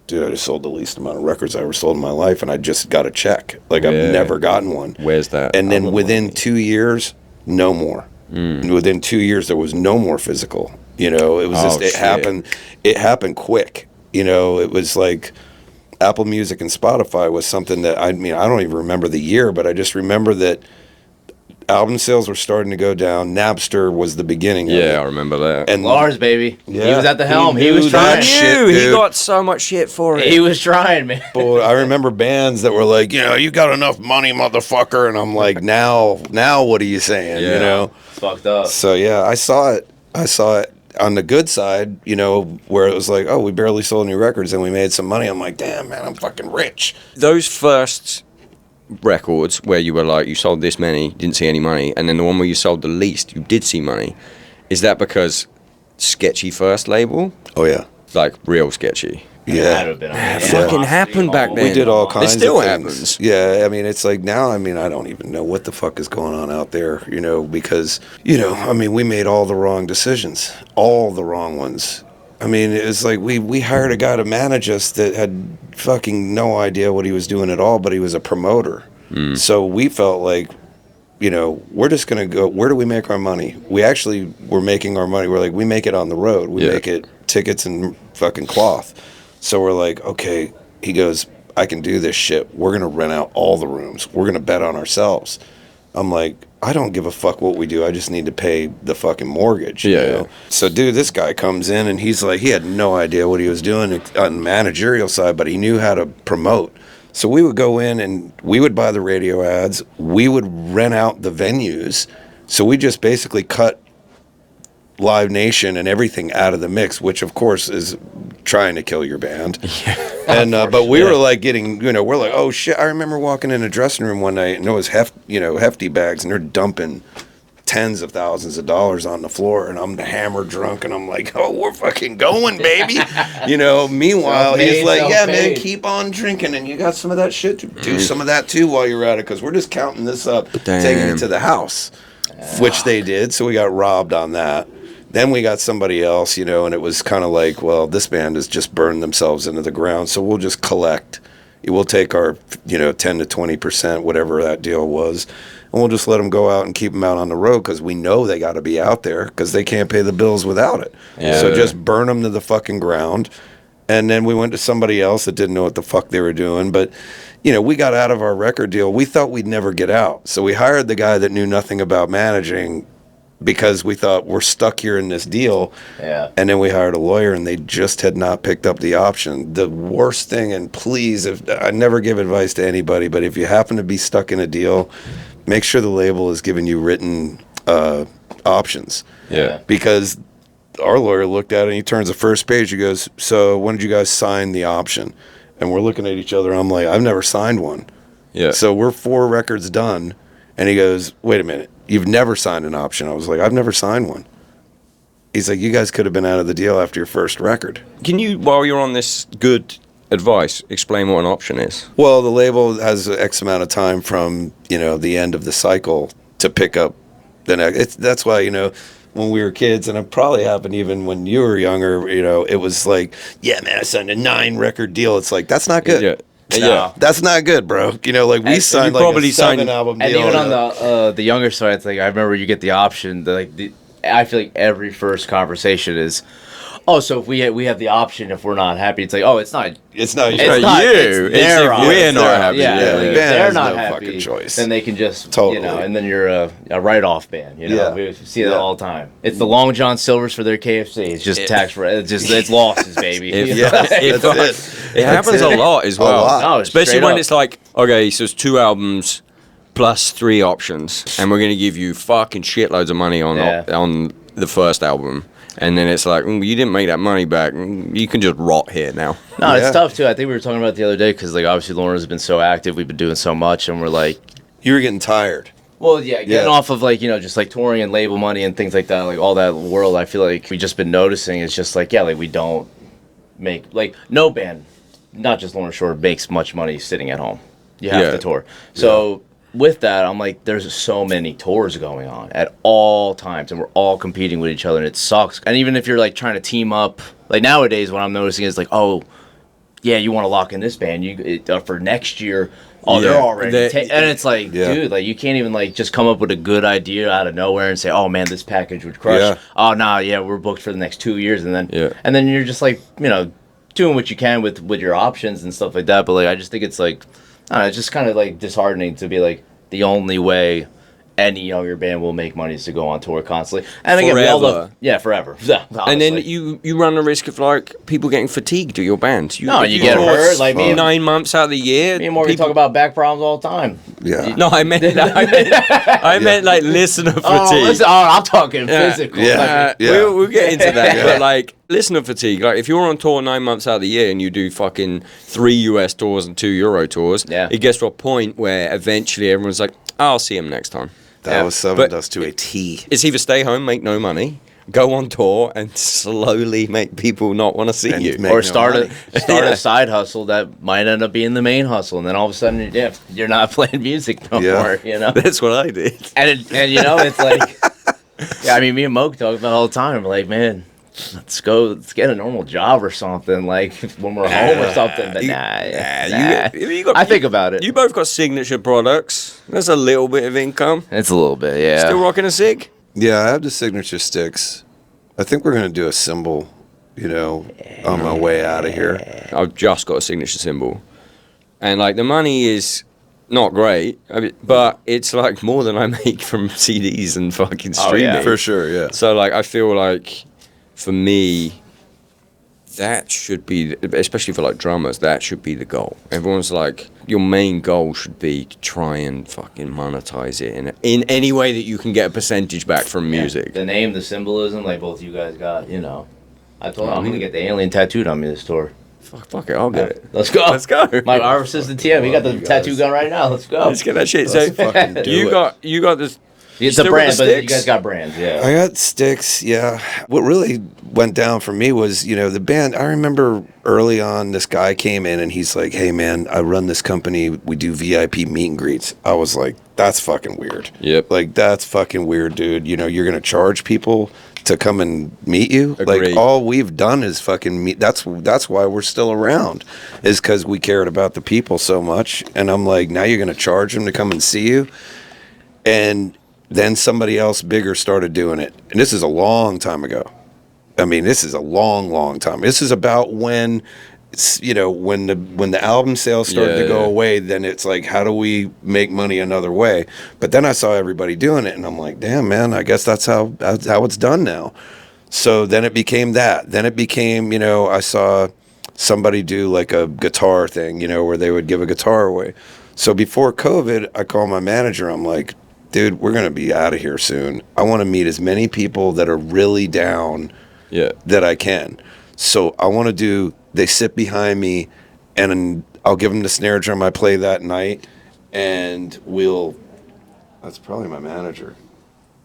dude, I just sold the least amount of records I ever sold in my life, and I just got a check. Like, I've never gotten one. Where's that? And then within 2 years, no more. And within 2 years, there was no more physical. You know, it was just, it happened quick. You know, it was like Apple Music and Spotify was something that, I mean, I don't even remember the year, but I just remember that album sales were starting to go down. Napster was the beginning of it. I remember that. And Lars, baby. Yeah. He was at the helm. He knew was trying. that shit, He dude. got so much shit for it. He was trying, man. Boy, I remember bands that were like, you know, you got enough money, motherfucker. And I'm like, now what are you saying? You know? It's fucked up. So, yeah, I saw it on the good side, you know, where it was like, oh, we barely sold any records and we made some money. I'm like, damn, man, I'm fucking rich. Those first records where you were like, you sold this many, didn't see any money, and then the one where you sold the least, you did see money. Is that because sketchy first label? Oh, yeah. Like real sketchy? Yeah. That'd have been It fucking happened back then. We did all kinds still of things. happens. Yeah, I mean, it's like now, I mean, I don't even know what the fuck is going on out there, you know, because, you know, I mean, we made all the wrong decisions, all the wrong ones. I mean, it was like we hired a guy to manage us that had fucking no idea what he was doing at all, but he was a promoter. So we felt like, you know, we're just going to go, where do we make our money? We actually were making our money. We're like, we make it on the road. We make it tickets and fucking cloth. So we're like, okay, he goes, I can do this shit. We're going to rent out all the rooms. We're going to bet on ourselves. I'm like, I don't give a fuck what we do. I just need to pay the fucking mortgage. You know? So, dude, this guy comes in and he's like, he had no idea what he was doing on the managerial side, but he knew how to promote. So we would go in and we would buy the radio ads. We would rent out the venues. So we just basically cut Live Nation and everything out of the mix, which of course is trying to kill your band. And but we were like getting, you know, we're like, oh shit! I remember walking in a dressing room one night and it was hefty bags, and they're dumping tens of thousands of dollars on the floor, and I'm hammered drunk, and I'm like, oh, we're fucking going, baby. You know, meanwhile, he's like, yeah, man, keep on drinking, and you got some of that shit, do some of that too while you're at it, because we're just counting this up, taking it to the house, which they did, so we got robbed on that. Then we got somebody else, you know, and it was kind of like, well, this band has just burned themselves into the ground, so we'll just collect. We'll take our, you know, 10 to 20%, whatever that deal was, and we'll just let them go out and keep them out on the road because we know they got to be out there because they can't pay the bills without it. So just burn them to the fucking ground. And then we went to somebody else that didn't know what the fuck they were doing. But, you know, we got out of our record deal. We thought we'd never get out. So we hired the guy that knew nothing about managing because we thought we're stuck here in this deal. Yeah. And then we hired a lawyer, and they just had not picked up the option. The worst thing, and please, if I never give advice to anybody, but if you happen to be stuck in a deal, make sure the label is giving you written options. Yeah. Because our lawyer looked at it, and he turns the first page, he goes, so when did you guys sign the option? And we're looking at each other, and I'm like, I've never signed one. Yeah. So we're 4 records done, and he goes, wait a minute, you've never signed an option? I was like, I've never signed one. He's like, you guys could have been out of the deal after your first record. Can you, while you're on this good advice, explain what an option is? Well, the label has X amount of time from, you know, the end of the cycle to pick up the next. That's why, you know, when we were kids, and it probably happened even when you were younger, you know, it was like, yeah, man, I signed a 9-record deal. It's like, that's not good. Yeah. That's not good, bro. You know, like we signed like probably a 7 signed- album And deal. even on the younger side, it's like I remember you get the option. I feel like every first conversation is, oh, so if we have the option, if we're not happy, it's like, oh, it's not. it's not It's your not you. it's It's their if option. we're not happy. Yeah, Yeah, like, the if band they're has not no happy, fucking choice. then they can just, Totally. and then you're a write-off band. You know, Yeah. we see that Yeah. all the time. It's the Long John Silvers for their KFC. It's just it's losses, baby. If- You know? It happens a lot as well. lot. No, Especially straight when up. it's like, okay, so it's 2 albums plus 3 options, and we're going to give you fucking shitloads of money on the first album. And then it's like, you didn't make that money back. You can just rot here now. No, Yeah. it's tough too. I think we were talking about it the other day because, like, obviously Lorna's been so active. We've been doing so much, and we're like, You were getting tired. well, yeah, getting Yeah. off of like just like touring and label money and things like that, like all that world. I feel like we just been noticing it's just like like we don't make like no band, not just Lorna Shore, makes much money sitting at home. You have Yeah. to tour. So with that, I'm like, there's so many tours going on at all times, and we're all competing with each other, and it sucks. And even if you're like trying to team up, like nowadays, what I'm noticing is like, oh, yeah, you want to lock in this band, for next year. Oh, they're Yeah. already, and it's like, Yeah. dude, like you can't even like just come up with a good idea out of nowhere and say, oh man, this package would crush. Yeah. Oh nah, yeah, we're booked for the next 2 years, and then you're just like, doing what you can with your options and stuff like that. But like, I just think it's like, I don't know, it's just kind of like disheartening to be like the only way any younger band will make money is to go on tour constantly. And again, we all love, forever. Yeah, And then honestly. you run the risk of like people getting fatigued of your band. No, if you get tour hurt, like me and- 9 months out of the year. me and Morgan people- talk about back problems all the time. Yeah. No, I meant like listener fatigue. I'm talking physical. Yeah. Like, We'll get into that. Yeah. But like listener fatigue, like if you're on tour 9 months out of the year and you do fucking 3 US tours and 2 Euro tours, Yeah. it gets to a point where eventually everyone's like, I'll see him next time. That was But- Sevendust to a T. It's either stay home, make no money, go on tour, and slowly make people not want to see And you. make or no start money. Yeah. a side hustle that might end up being the main hustle, and then all of a sudden, you're not playing music no Yeah. more. You know, That's what I did. and it's like, I mean, me and Moke talk about it all the time. We're like, man, let's get a normal job or something, like when we're home or something. But You got, I think about it. You both got signature products. There's a little bit of income. It's a little bit, yeah. Still rocking a sig? Yeah, I have the signature sticks. I think we're going to do a symbol, on my way out of here. I've just got a signature symbol. And like the money is not great, but it's like more than I make from CDs and fucking streaming. yeah. For sure, yeah. So like I feel like for me that should be, especially for like drummers, that should be the goal. Everyone's like, your main goal should be to try and fucking monetize it in any way that you can get a percentage back from music. The name, the symbolism, like both you guys got, I told him I'm gonna get the alien tattooed on me this tour. Fuck it, I'll get it. Let's go. Let's go. Our assistant TM, he got the tattoo gun right now. Let's go. Let's get that shit. Let's So fucking do you it. got this. It's still a got brand, the but you sticks? guys got brands, yeah. I got sticks, yeah. What really went down for me was, the band. I remember early on, this guy came in and he's like, hey, man, I run this company. We do VIP meet and greets. I was like, that's fucking weird. Yep. Like, that's fucking weird, dude. You're going to charge people to come and meet you? Agreed. Like, all we've done is fucking meet. That's why we're still around, is because we cared about the people so much. And I'm like, now you're going to charge them to come and see you? And then somebody else bigger started doing it. And this is a long time ago. I mean, this is a long, long time. This is about when, when the album sales started to go away, then it's like, how do we make money another way? But then I saw everybody doing it, and I'm like, damn, man, I guess that's how it's done now. So then it became that. Then it became, I saw somebody do like a guitar thing, where they would give a guitar away. So before COVID, I called my manager. I'm like, dude, we're going to be out of here soon. I want to meet as many people that are really down that I can. So I want to do, they sit behind me, and I'll give them the snare drum I play that night, and that's probably my manager.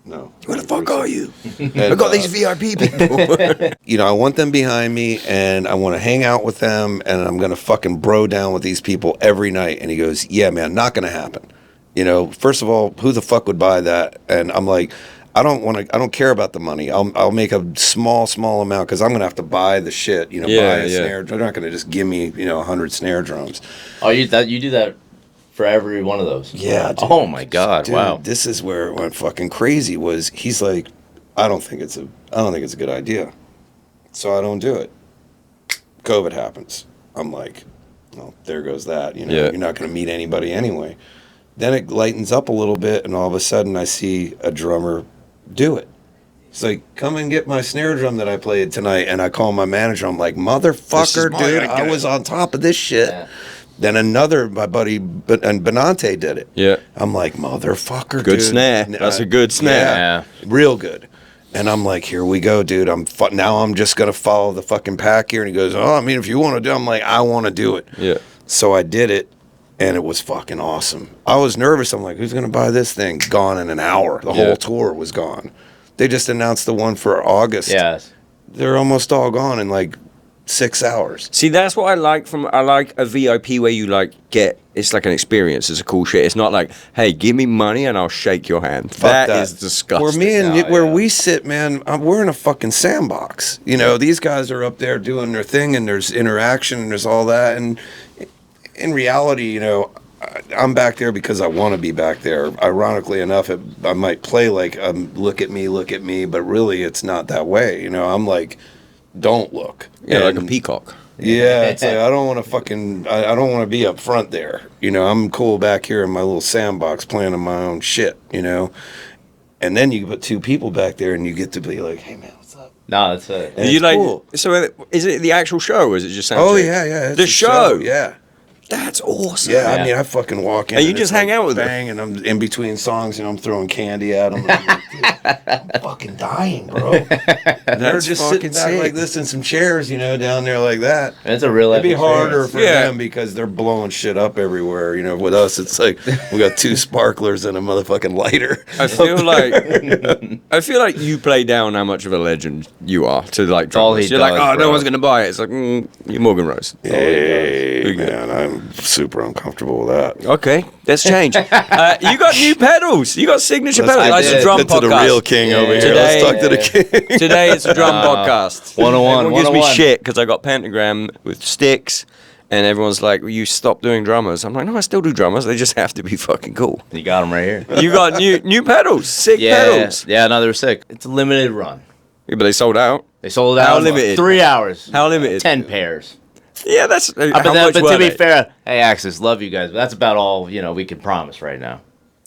No. Where the fuck are you? And, I got these VIP people. I want them behind me, and I want to hang out with them, and I'm going to fucking bro down with these people every night. And he goes, yeah, man, not going to happen. First of all, who the fuck would buy that? And I'm like, I don't care about the money. I'll make a small amount because I'm gonna have to buy the shit. You know, buy a snare. They're not gonna just give me 100 snare drums. Oh, you do that for every one of those? Yeah. Dude. Oh my God! Dude, wow. This is where it went fucking crazy. He's like, I don't think it's a good idea, so I don't do it. COVID happens. I'm like, well, there goes that. You're not gonna meet anybody anyway. Then it lightens up a little bit, and all of a sudden I see a drummer do it. It's like, come and get my snare drum that I played tonight. And I call my manager. I'm like, motherfucker, dude, I was on top of this shit. Yeah. Then my buddy, and Benante did it. Yeah. I'm like, motherfucker, good dude. snare. That's a good snare. Yeah. Real good. And I'm like, here we go, dude. Now I'm just going to follow the fucking pack here. And he goes, oh, I mean, if you want to do it, I'm like, I want to do it. Yeah. So I did it. And it was fucking awesome. I was nervous. I'm like, who's going to buy this thing? Gone in an hour. The whole tour was gone. They just announced the one for August. Yes. They're almost all gone in like 6 hours. See, that's what I like I like a VIP where you it's like an experience. It's a cool shit. It's not like, hey, give me money and I'll shake your hand. That is disgusting. Where we sit, man, we're in a fucking sandbox. These guys are up there doing their thing and there's interaction and there's all that. And in reality, I'm back there because I want to be back there. Ironically enough, I might play like, look at me, but really it's not that way. I'm like, don't look. Yeah, like a peacock. Yeah, it's like, I don't want to be up front there. I'm cool back here in my little sandbox playing on my own shit, And then you put two people back there and you get to be like, hey man, what's up? No, that's it. And it's cool. So is it the actual show or is it just sound Oh, check? yeah. The show? Yeah. That's awesome. Yeah, I mean, I fucking walk in. And you just hang out with them. Bang, and I'm in between songs, and I'm throwing candy at them. I'm fucking dying, bro. And they're just sitting back like this in some chairs, down there like that. It's a real. It'd be harder for them because they're blowing shit up everywhere. With us, it's like we got two sparklers and a motherfucking lighter. I feel like you play down how much of a legend you are to drummers. You're like, oh, no one's gonna buy it. It's like you're Morgan Rose. Hey, man, I'm super uncomfortable with that. Okay, let's change. You got new pedals. You got signature pedals. It's a drum podcast. To the real king over here. Let's talk to the king. Today it's a drum podcast. 101. Everyone gives me shit because I got Pentagram with sticks, and everyone's like, well, you stopped doing drummers. I'm like, no, I still do drummers. They just have to be fucking cool. You got them right here. You got new pedals. Sick pedals. Yeah, no, they're sick. It's a limited run. Yeah, but they sold out. They sold out. How limited? 3 hours. How limited? 10 pairs. Yeah, that's. But to be fair, hey Axis, love you guys. But that's about all we can promise right now.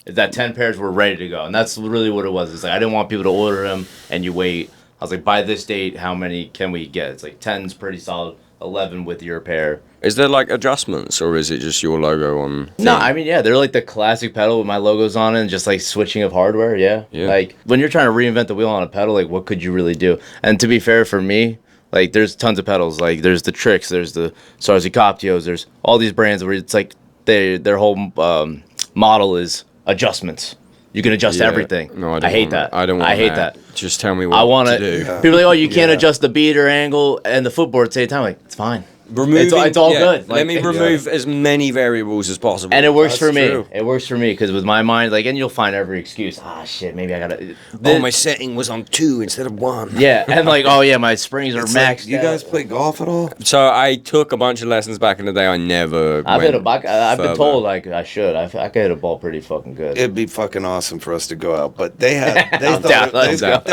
Is that 10 pairs were ready to go, and that's really what it was. It's like I didn't want people to order them and you wait. I was like, by this date, how many can we get? It's like 10's pretty solid. 11 with your pair. Is there adjustments or is it just your logo on? No, I mean they're like the classic pedal with my logos on it, and just like switching of hardware. Yeah. Like when you're trying to reinvent the wheel on a pedal, like what could you really do? And to be fair, for me. Like, there's tons of pedals. Like, there's the Tricks, there's the Sarzicoptios, there's all these brands where it's like their whole model is adjustments. You can adjust everything. No, I hate that. I don't want I hate that. Just tell me what to do. People are like, oh, you can't adjust the beat or angle and the footboard at the same time. Like, it's fine. It's all good. Let me remove as many variables as possible. And it works for me. True. It works for me because with my mind, and you'll find every excuse. Shit, maybe I gotta. My setting was on 2 instead of 1. Yeah, and my springs are maxed. You guys play golf at all? So I took a bunch of lessons back in the day. I never. I've been told I should. I could hit a ball pretty fucking good. It'd be fucking awesome for us to go out, but they're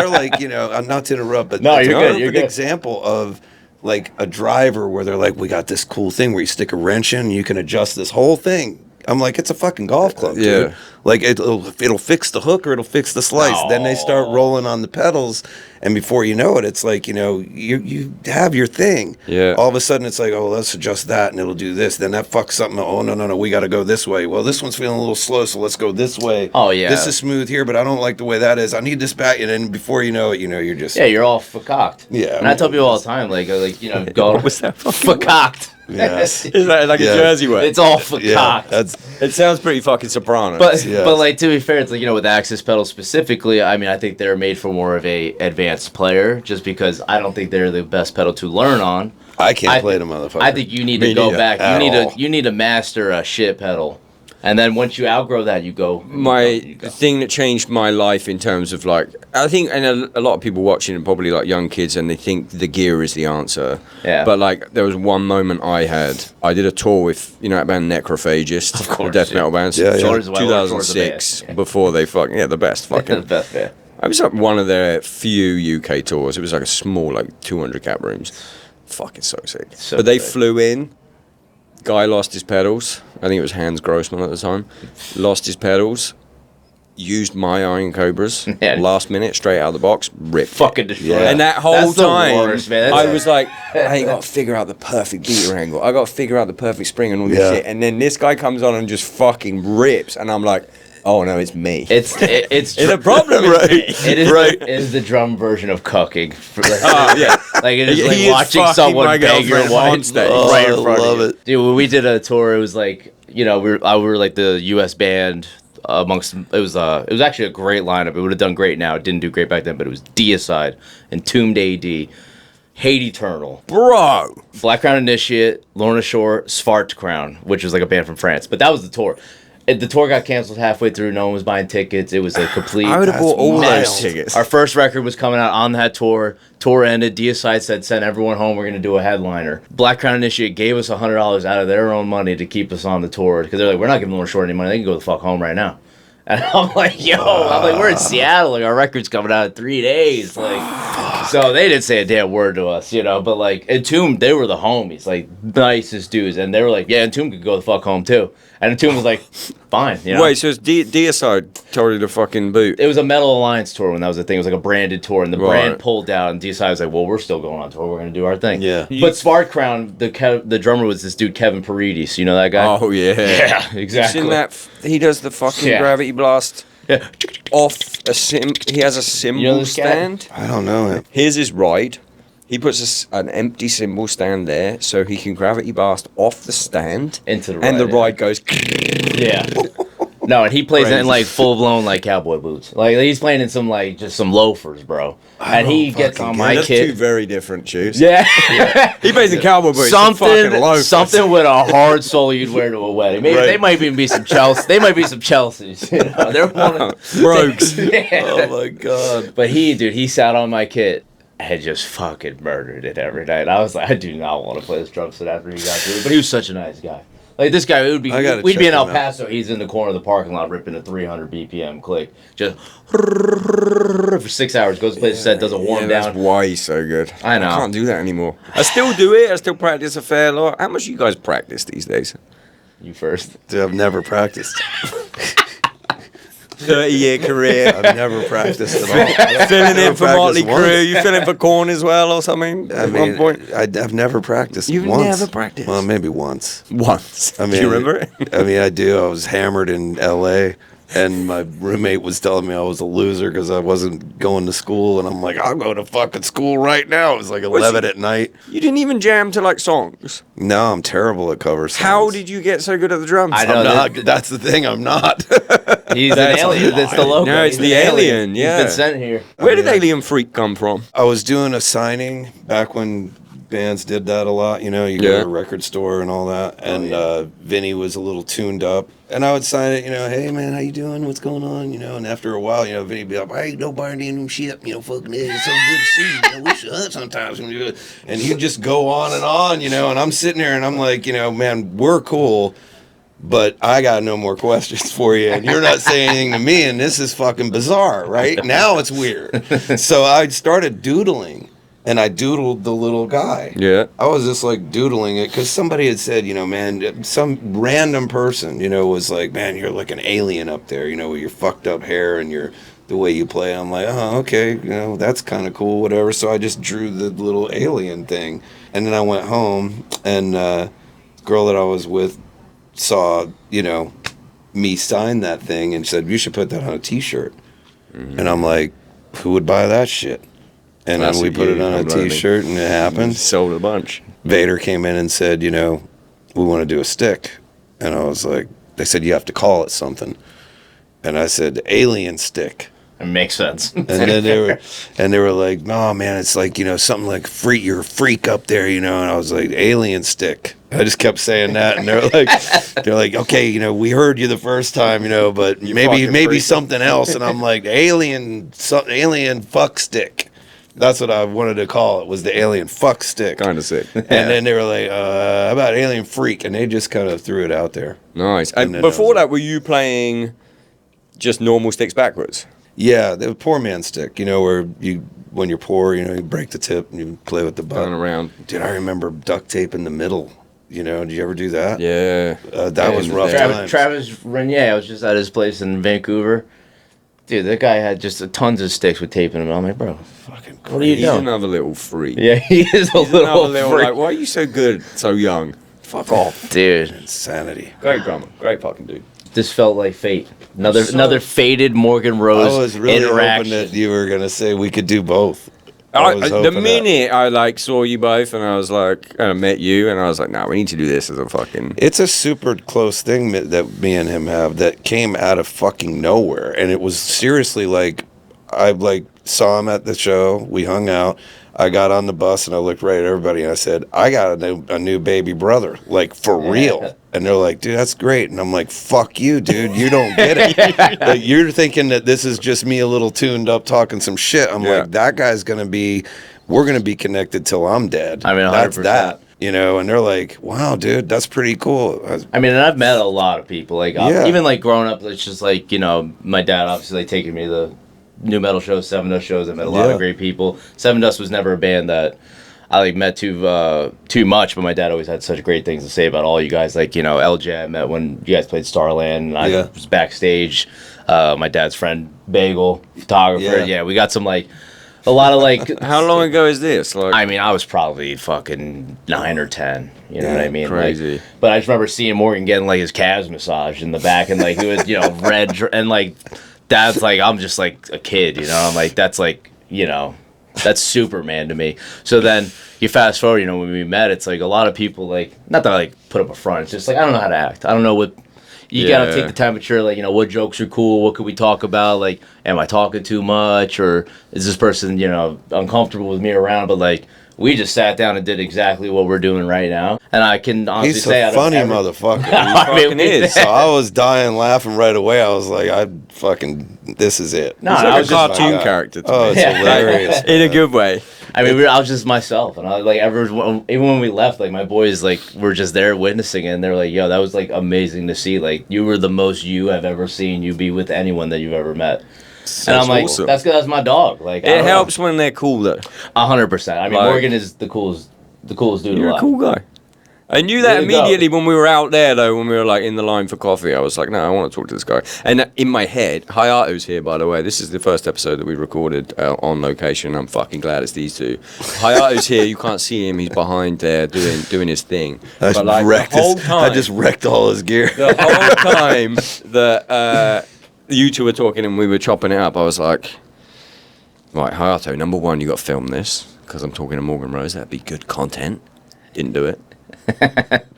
like not to interrupt, but no, you're good. You're an good. example of. Like a driver where they're like, we got this cool thing where you stick a wrench in and you can adjust this whole thing. I'm like, it's a fucking golf club, dude. Like it'll fix the hook or it'll fix the slice. Then they start rolling on the pedals, and before you know it, it's like you have your thing. Yeah. All of a sudden, it's like, oh, let's adjust that, and it'll do this. Then that fucks something. Oh no, we got to go this way. Well, this one's feeling a little slow, so let's go this way. Oh yeah. This is smooth here, but I don't like the way that is. I need this back, and then before you know it, you're just you're all fucked. Yeah. And I tell people all the time, go. What was that? Fucked. Yes. Is that like a Jersey word? It's all fucked. Yeah, it sounds pretty fucking soprano. But to be fair, it's with Axis pedals specifically, I mean, I think they're made for more of a advanced player, just because I don't think they're the best pedal to learn on. I can't play the motherfucker. I think you need to go back. You need to master a shit pedal. And then once you outgrow that, you go. The thing that changed my life in terms of like, I think, and a lot of people watching are probably like young kids and they think the gear is the answer. Yeah. But like, there was one moment I did a tour with, you know, that band Necrophagist, Of course, the death metal band. Yeah, yeah. Tours well, 2006, tours the before they the best fucking. the best band. I was at one of their few UK tours. It was like a small, like 200 cap rooms. Fucking so sick. So but they sick. flew in. Guy lost his pedals. I think it was Hans Grossman at the time. Lost his pedals. Used my Iron Cobras. Yeah. Last minute, straight out of the box. Ripped. Fucking destroy. Yeah. And that whole That's the time, worst, man. I was like, I got to figure out the perfect beater angle. I got to figure out the perfect spring and all this Yeah. shit. And then this guy comes on and just fucking rips. And I'm like, oh no, it's me. It's The problem is Right. me. It is, Right. it is the drum version of cucking. Oh, yeah. Like it is He like is watching fucking someone my bang your girlfriend wife on stage. right in Oh, front I love of you. it. Dude, when we did a tour, it was like, you know, we were like the U.S. band amongst. It was actually a great lineup. It would have done great now. It didn't do great back then, but it was Deicide, Entombed AD, Hate Eternal, Bro. Black Crown Initiate, Lorna Shore, Svart Crown, which was like a band from France. But that was the tour. The tour got canceled halfway through. No one was buying tickets. It was a complete. I would have bought all wild. those tickets. Our first record was coming out on that tour. Tour ended. Deicide said, send everyone home. We're going to do a headliner. Black Crown Initiate gave us $100 out of their own money to keep us on the tour. Because they're like, we're not giving Lorna Shore any money. They can go the fuck home right now. And I'm like, we're in Seattle. Like, our record's coming out in 3 days. Like, so they didn't say a damn word to us, you know. But, like, Entombed, they were the homies. Like, nicest dudes. And they were like, yeah, Entombed could go the fuck home, too. And Entombed was like, fine, you know. Wait, so it's Deicide told you to fucking boot? It was a Metal Alliance tour when that was a thing. It was like a branded tour, and the Right. brand pulled out, and Deicide was like, well, we're still going on tour. We're going to do our thing. Yeah. But Svart Crown, the drummer was this dude, Kevin Paredes. You know that guy? Oh, yeah. Yeah, exactly. Seen that? He does the fucking Yeah. gravity blast Yeah. off a He has a cymbal You know this guy? stand. I don't know. Here's his ride. He puts an empty cymbal stand there so he can gravity blast off the stand. Into the And the ride, yeah. ride goes... Yeah. No, and he plays it in Crazy. like full blown like cowboy boots. Like he's playing in some like just some loafers, bro. And he gets on my That's two kit. very different shoes. Yeah. He plays in cowboy boots. and fucking loafers. something with a hard sole you'd wear to a wedding. Maybe Right. they might even be some Chelsea. They might be some Chelseas. You know, they're one of Brogues. Yeah. Oh my god. But he sat on my kit and just fucking murdered it every night. I was like, I do not want to play this drum set after he got through it. But he was such a nice guy. Like this guy, we'd be check in El him out. Paso. He's in the corner of the parking lot ripping a 300 BPM click, just for 6 hours. Goes to play the set, does a warm That's down. why he's so good. I know. I can't do that anymore. I still do it. I still practice a fair lot. How much do you guys practice these days? You first. Dude, I've never practiced. 30-year career. I've never practiced at all. Filling in for practiced Motley once. Crue. You filling for Korn as well or something I at mean, one point? I've never practiced. You've once. never practiced? Well, maybe once. Once. I mean, do you remember it? I mean, I do. I was hammered in L.A. and my roommate was telling me I was a loser because I wasn't going to school, and I'm like, I'll go to fucking school right now. It was like 11 at night. You didn't even jam to like songs. No, I'm terrible at cover songs. How did you get so good at the drums? I know. I'm not. That's the thing. I'm not. He's an That's alien. That's the logo. No, it's He's the an alien, yeah. He's been sent here. Where did Alien Freak come from? I was doing a signing back when bands did that a lot. You know, you go Yeah. to a record store and all that. And Vinny was a little tuned up. And I would sign it, you know, hey man, how you doing? What's going on? You know, and after a while, you know, Vinny'd be like, hey, no buying any shit, you know, fucking it's so good to see you. You know, we should hunt sometimes. And he'd just go on, you know, and I'm sitting there and I'm like, you know, man, we're cool. But I got no more questions for you, and you're not saying anything to me, and this is fucking bizarre, right? Now it's weird. So I started doodling, and I doodled the little guy. Yeah. I was just like doodling it because somebody had said, you know, man, some random person, you know, was like, man, you're like an alien up there, you know, with your fucked up hair and the way you play. I'm like, oh, okay, you know, that's kind of cool, whatever. So I just drew the little alien thing, and then I went home, and the girl that I was with saw, you know, me sign that thing and said, you should put that on a t-shirt. And I'm like, who would buy that shit? And then we Classic put it you, on a I'm learning. t-shirt, and it happened. Sold a bunch. Vader came in and said, you know, we want to do a stick. And I was like, they said, you have to call it something. And I said, alien stick. It makes sense. And then they were like, "No, man, it's like, you know, something like you're a freak up there, you know." And I was like, "Alien stick." I just kept saying that, and they're like, "Okay, you know, we heard you the first time, you know, but maybe something else." And I'm like, alien fuck stick. That's what I wanted to call it, was the alien fuck stick. Kind of sick. And then they were like, how about alien freak? And they just kind of threw it out there. Nice. And before that, were you playing just normal sticks backwards? Yeah, the poor man stick, you know, where when you're poor, you know, you break the tip and you play with the butt. Going around. Dude, I remember duct tape in the middle. You know, did you ever do that? Yeah. That was rough times. Travis Renier, I was just at his place in Vancouver. Dude, that guy had just tons of sticks with tape in them. I'm like, bro, Fucking what are you He's doing? another little freak. Yeah, he is a little freak. Like, why are you so good so young? Fuck off. Dude, insanity. Great drummer. Great fucking dude. this felt like fate. Another faded Morgan Rose I was really interaction. hoping that you were gonna say we could do both. The minute I like saw you both and I was like, and I met you and I was like, nah, we need to do this as a fucking. It's a super close thing that me and him have that came out of fucking nowhere, and it was seriously like, I like saw him at the show. We hung out. I got on the bus and I looked right at everybody and I said, I got a new baby brother, like for real. And they're like, dude, that's great. And I'm like, fuck you, dude. You don't get it. Like, you're thinking that this is just me a little tuned up talking some shit. I'm like, that guy's going to be, we're going to be connected till I'm dead. I mean, 100%. That's that. You know, and they're like, wow, dude, that's pretty cool. I mean, and I've met a lot of people. Like, even like growing up, it's just like, you know, my dad obviously like taking me to the new metal shows, Sevendust shows. I met a lot of great people. Sevendust was never a band that I like met too much, but my dad always had such great things to say about all you guys. Like, you know, LJ I met when you guys played Starland, and I was backstage. My dad's friend Bagel, photographer. Yeah, we got some like a lot of like. How long ago is this? Like, I mean, I was probably fucking 9 or 10. You know what I mean? Crazy. Like, but I just remember seeing Morgan getting like his calves massaged in the back, and like he was, you know, red and like. That's like, I'm just like a kid, you know? I'm like, that's like, you know, that's Superman to me. So then you fast forward, you know, when we met, it's like a lot of people, like, not that I like put up a front, it's just like, I don't know how to act. I don't know what, you gotta take the temperature, like, you know, what jokes are cool, what could we talk about? Like, am I talking too much? Or is this person, you know, uncomfortable with me around? But like, we just sat down and did exactly what we're doing right now. And I can honestly say... He's a funny motherfucker. He fucking is. So I was dying laughing right away. I was like, this is it. No, I was like a cartoon character to me. It's hilarious. In a good way. I mean, I was just myself. And I was like, even when we left, like my boys like were just there witnessing it. And they were like, yo, that was like amazing to see. Like, you were the most you I've ever seen you be with anyone that you've ever met. And I'm like, awesome. That's because that's my dog. Like, it helps when they're cool though. 100%. I mean, like, Morgan is the coolest dude alive. You're a cool guy. I knew that immediately when we were out there though, when we were like in the line for coffee. I was like, no, I want to talk to this guy. And in my head, Hayato's here, by the way. This is the first episode that we recorded on location. I'm fucking glad it's these two. Hayato's here. You can't see him. He's behind there doing his thing. I just wrecked all his gear. The whole time that you two were talking and we were chopping it up, I was like, right, Hayato, number one, you got to film this because I'm talking to Morgan Rose. That'd be good content. Didn't do it.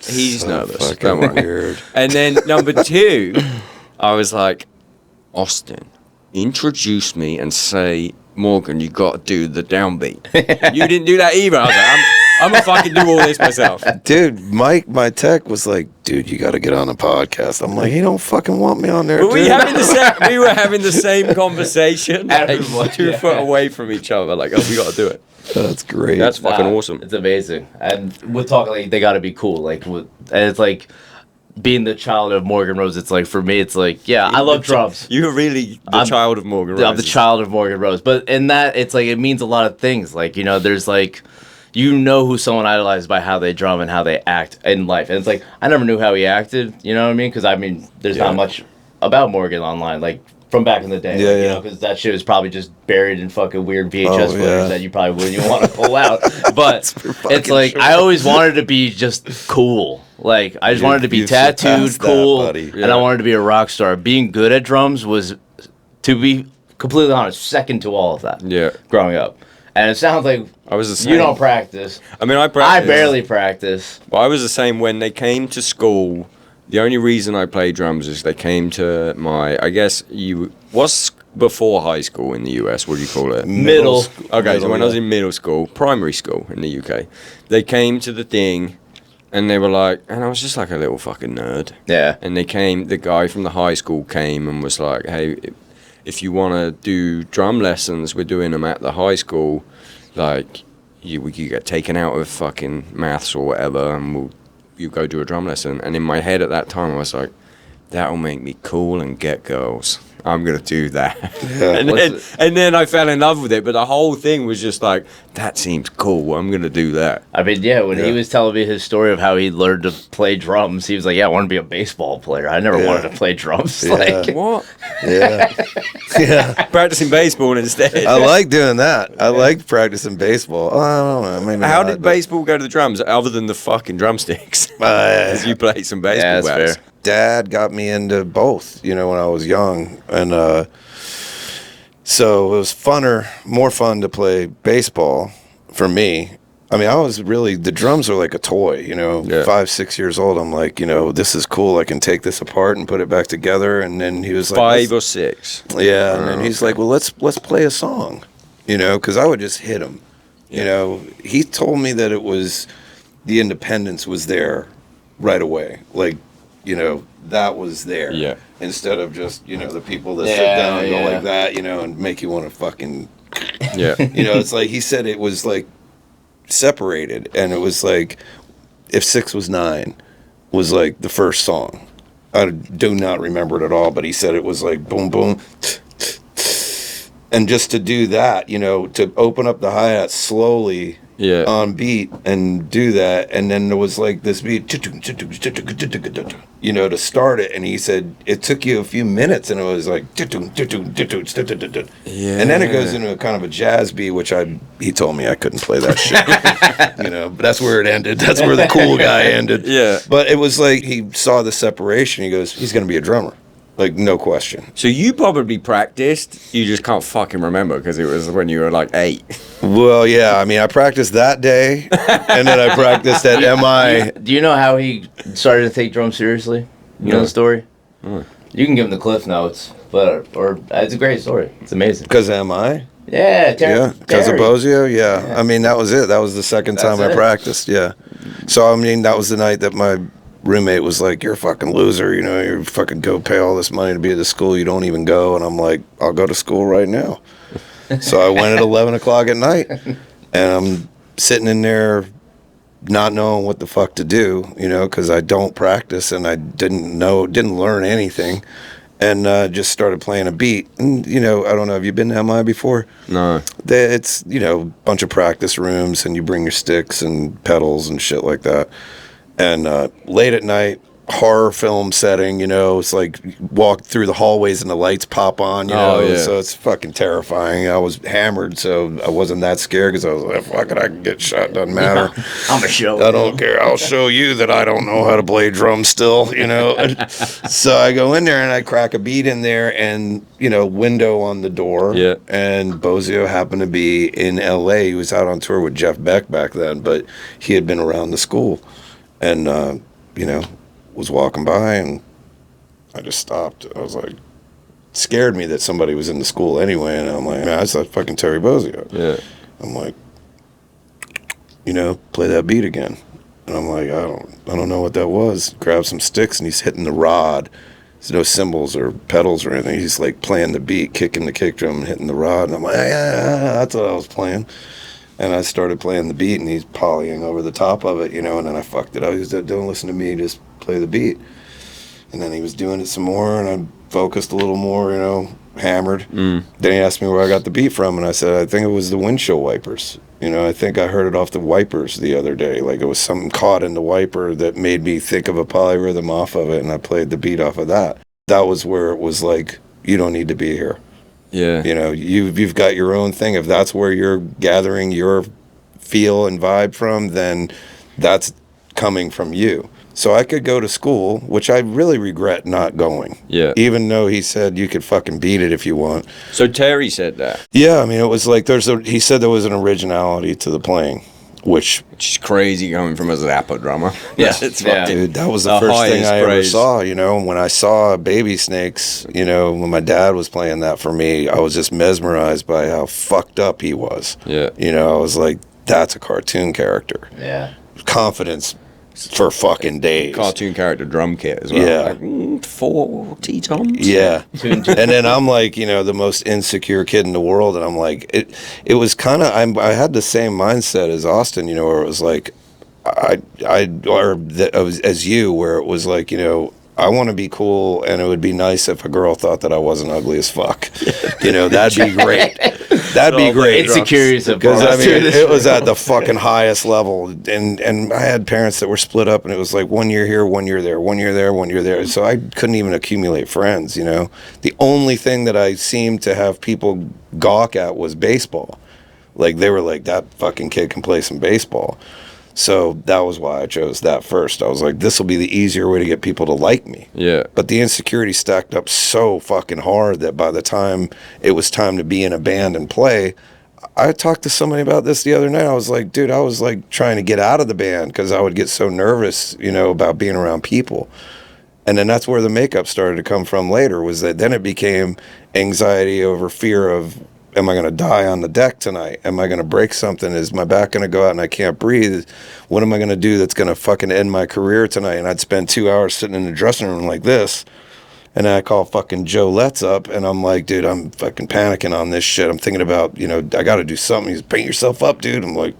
He's nervous. Don't worry. Weird. And then number two, I was like, Austin, introduce me and say, Morgan, you got to do the downbeat. You didn't do that either. I was like, I'm gonna fucking do all this myself. Dude, Mike, my tech was like, dude, you got to get on a podcast. I'm like, he don't fucking want me on there, but dude. we were having the same conversation, like 2 foot away from each other. Like, oh, we got to do it. That's great. That's fucking awesome. It's amazing. And we'll talk, like, they got to be cool. Like, and it's like, being the child of Morgan Rose, it's like, for me, it's like, yeah, I love drums. You're really the child of Morgan Rose. I'm the child of Morgan Rose. But in that, it's like, it means a lot of things. Like, you know, there's like, you know who someone idolizes by how they drum and how they act in life. And it's like, I never knew how he acted, you know what I mean? Because, I mean, there's not much about Morgan online, like, from back in the day. You know, because that shit was probably just buried in fucking weird VHS footage that you probably wouldn't even want to pull out. But it's like, I always wanted to be just cool. Like, I just wanted to be tattooed, cool, and I wanted to be a rock star. Being good at drums was, to be completely honest, second to all of that. Yeah. Growing up. And it sounds like I was the same. You don't practice. I mean, I practice. I barely practice. Well, I was the same when they came to school The only reason I play drums is they came to my, I guess what's before high school in the US, what do you call it? Middle. Okay, so when I was in middle school, primary school in the UK, they came to the thing and they were like, and I was just like a little fucking nerd. Yeah. And the guy from the high school came and was like, hey, if you want to do drum lessons, we're doing them at the high school, like, you get taken out of fucking maths or whatever and you go do a drum lesson. And in my head at that time, I was like, that'll make me cool and get girls. I'm going to do that. Yeah. and then I fell in love with it. But the whole thing was just like, that seems cool. I'm going to do that. I mean, when he was telling me his story of how he learned to play drums, he was like, I want to be a baseball player. I never wanted to play drums. Yeah. Like, What? Yeah. Yeah. Practicing baseball instead. I like doing that. I like practicing baseball. Oh, I don't know. Maybe How not, did but- baseball go to the drums other than the fucking drumsticks? Uh, As you play some baseball that's bats. fair. Dad got me into both, when I was young. And so it was more fun to play baseball for me. I mean, I was really, the drums are like a toy, 5, 6 years old. I'm like, this is cool. I can take this apart and put it back together. And then he was like, 5 or 6. yeah. And then he's like, well, let's play a song, because I would just hit him. He told me that it was, the independence was there right away. Like, that was there. Yeah. Instead of just, the people that sit down and go like that, and make you want to fucking, Yeah. it's like, he said it was like separated. And it was like, if 6 was 9 was like the first song. I do not remember it at all, but he said it was like boom, boom. And just to do that, to open up the hi-hat slowly on beat and do that. And then there was like this beat, to start it. And he said, it took you a few minutes and it was like, and then it goes into a kind of a jazz beat, which he told me I couldn't play that shit, but that's where it ended. That's where the cool guy ended. Yeah. But it was like, he saw the separation. He goes, he's going to be a drummer. Like, no question. So you probably practiced, you just can't fucking remember because it was when you were like 8. Well, yeah, I mean, I practiced that day, and then I practiced at MI. Do you know how he started to take drums seriously? You know the story? You can give him the cliff notes, or it's a great story. It's amazing. Because of MI? Yeah, because of Bozzio, yeah. I mean, that was it. That was the second time I practiced, yeah. So, I mean, that was the night that my roommate was like, you're a fucking loser, you fucking go pay all this money to be at the school, you don't even go. And I'm like, I'll go to school right now. So I went at 11 o'clock at night, and I'm sitting in there not knowing what the fuck to do, because I don't practice and I didn't learn anything, and just started playing a beat. And, I don't know, have you been to MI before? No. It's, a bunch of practice rooms, and you bring your sticks and pedals and shit like that. And late at night, horror film setting, it's like walk through the hallways and the lights pop on, so it's fucking terrifying. I was hammered, so I wasn't that scared because I was like, fuck it, I can get shot, doesn't matter. I'm a show. I don't care. I'll show you that I don't know how to play drums still, So I go in there and I crack a beat in there, and, window on the door. Yeah. And Bozzio happened to be in L.A. He was out on tour with Jeff Beck back then, but he had been around the school. And, was walking by, and I just stopped. I was like, scared me that somebody was in the school anyway. And I'm like, man, I saw fucking Terry Bozzio. Yeah. I'm like, play that beat again. And I'm like, I don't know what that was. Grab some sticks, and he's hitting the rod. There's no cymbals or pedals or anything. He's like playing the beat, kicking the kick drum and hitting the rod. And I'm like, yeah, that's what I was playing. And I started playing the beat, and he's polying over the top of it, and then I fucked it up. He said, don't listen to me, just play the beat. And then he was doing it some more, and I focused a little more, hammered. Then he asked me where I got the beat from, and I said, I think it was the windshield wipers. I think I heard it off the wipers the other day. Like, it was something caught in the wiper that made me think of a polyrhythm off of it, and I played the beat off of that. That was where it was like, you don't need to be here. Yeah. You've got your own thing. If that's where you're gathering your feel and vibe from, then that's coming from you. So I could go to school, which I really regret not going. Yeah. Even though he said you could fucking beat it if you want. So Terry said that. Yeah, I mean, it was like he said there was an originality to the playing. which is crazy going from a Zappa drummer. Yeah. It's Yeah. fucking dude, that was the first thing highest I ever praise. saw, you know. When I saw Baby Snakes, you know, when my dad was playing that for me, I was just mesmerized by how fucked up he was. Yeah. You know, I was like, that's a cartoon character. Yeah. Confidence for fucking days. Cartoon character drum kit as well. Yeah. Like, 40 toms. Yeah. Tune- And then I'm like, you know, the most insecure kid in the world, and I'm like, it was kind of, I had the same mindset as Austin, you know, where it was like, as you, where it was like, you know, I want to be cool, and it would be nice if a girl thought that I wasn't ugly as fuck. You know, that'd be great. That'd be great. Insecurities of Because I mean, it was at the fucking highest level, and I had parents that were split up, and it was like 1 year here, 1 year there, 1 year there, 1 year there. So I couldn't even accumulate friends. You know, the only thing that I seemed to have people gawk at was baseball. Like they were like, that fucking kid can play some baseball. So that was why I chose that first. I was like, this will be the easier way to get people to like me. Yeah. But the insecurity stacked up so fucking hard that by the time it was time to be in a band and play, I talked to somebody about this the other night. I was like, dude, I was like trying to get out of the band because I would get so nervous, you know, about being around people. And then that's where the makeup started to come from later, was that then it became anxiety over fear of, am I going to die on the deck tonight? Am I going to break something? Is my back going to go out and I can't breathe? What am I going to do that's going to fucking end my career tonight? And I'd spend 2 hours sitting in the dressing room like this. And then I call fucking Joe Letts up, and I'm like, dude, I'm fucking panicking on this shit. I'm thinking about, you know, I got to do something. He's, paint yourself up, dude. I'm like,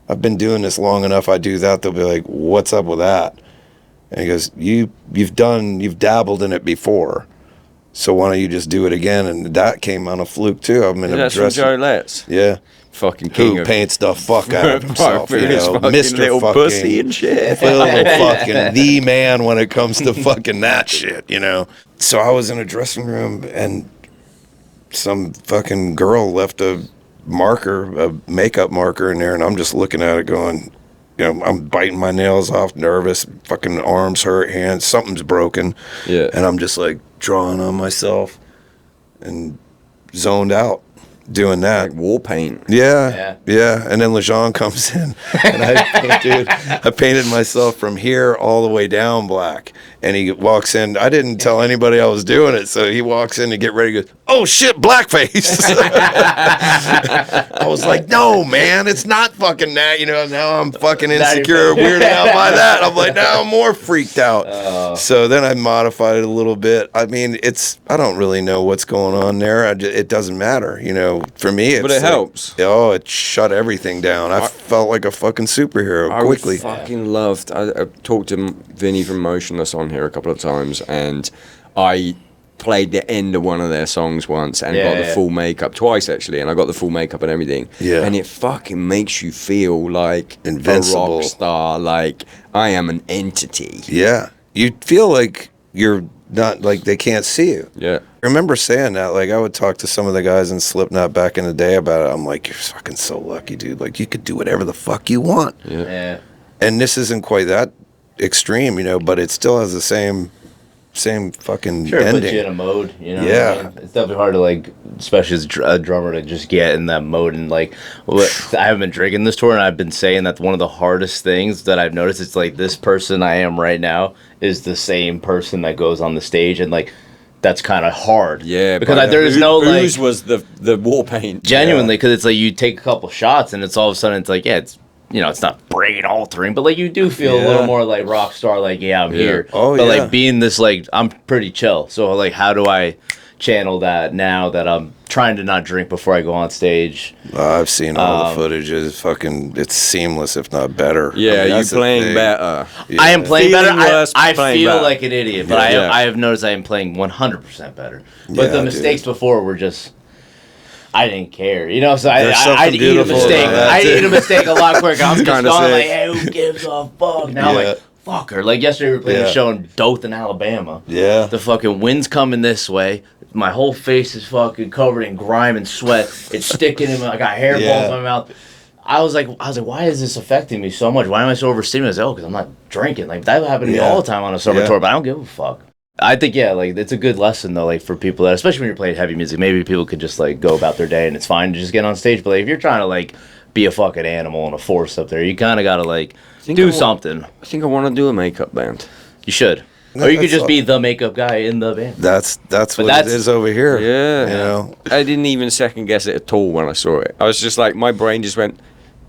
I've been doing this long enough. I do that. They'll be like, what's up with that? And he goes, you've dabbled in it before. So why don't you just do it again? And that came on a fluke too. I'm in a That's from dressing. Joe Letts. Yeah. Fucking king Who of paints the fuck out of himself, you his know, fucking Mr. little fucking pussy and shit. little fucking the man when it comes to fucking that shit, you know. So I was in a dressing room, and some fucking girl left a makeup marker in there, and I'm just looking at it going, you know, I'm biting my nails off, nervous, fucking arms hurt, hands, something's broken. Yeah. And I'm just like drawing on myself and zoned out doing that. Like war paint. Yeah. And then Lejean comes in, and I painted myself from here all the way down black. And he walks in. I didn't tell anybody I was doing it, so he walks in to get ready. He goes, "Oh shit, blackface!" I was like, "No, man, it's not fucking that." You know, now I'm fucking insecure, weirded out by that. I'm like, now I'm more freaked out. So then I modified it a little bit. I mean, I don't really know what's going on there. it doesn't matter, you know. For me, it's But it like, helps. Oh, it shut everything down. I felt like a fucking superhero quickly. I fucking loved. I talked to Vinny from Motionless on here a couple of times, and I played the end of one of their songs once and got the full makeup twice actually, and I got the full makeup and everything. Yeah. And it fucking makes you feel like Invincible. a rock star. Like I am an entity. Yeah, you feel like you're not, like they can't see you. Yeah. I remember saying that. Like I would talk to some of the guys in Slipknot back in the day about it. I'm like, you're fucking so lucky, dude. Like you could do whatever the fuck you want. Yeah. And this isn't quite that extreme, you know, but it still has the same fucking Sure, it ending. puts you in a mode, you know. Yeah. What I mean? It's definitely hard to, like, especially as a drummer, to just get in that mode. And like, I haven't been drinking this tour, and I've been saying that one of the hardest things that I've noticed, it's like this person I am right now is the same person that goes on the stage, and like that's kind of hard. Yeah, because there's no like Ooze was the war paint. genuinely, because it's like you take a couple shots, and it's all of a sudden it's like, yeah, it's, you know, it's not brain altering, but like you do feel a little more like rock star, like, yeah, I'm here. Oh, but yeah. like being this, like, I'm pretty chill. So like, how do I channel that now that I'm trying to not drink before I go on stage? I've seen all the footage. It's seamless, if not better. Yeah, I mean, you that's the playing thing. better. Yeah. I am playing Feeling better. worse, I playing feel better. like an idiot, but Yeah. I have noticed I am playing 100% better. But Yeah, the mistakes before were just, I didn't care, you know. So There's I'd something eat a beautiful mistake. about that, I'd too. eat a mistake a lot quicker. I'm just kinda going like, sick. hey, who gives a fuck? Now I'm Yeah. like, fucker. Like yesterday we were playing a Yeah. show in Dothan, Alabama. Yeah. The fucking wind's coming this way. My whole face is fucking covered in grime and sweat. It's sticking in my, I got hairballs Yeah. in my mouth. I was like, why is this affecting me so much? Why am I so overstimulated? Oh, because I'm not drinking. Like that happened to me Yeah. all the time on a summer Yeah. tour, but I don't give a fuck. I think, yeah, like it's a good lesson though, like for people that, especially when you're playing heavy music, maybe people could just like go about their day and it's fine to just get on stage. But like if you're trying to like be a fucking animal and a force up there. You kind of got to like do something. I think I want to do a makeup band. You should. No, Or you could just be the makeup guy in the band. That's what that's- it is over here. Yeah. You know? I didn't even second guess it at all when I saw it. I was just like, my brain just went,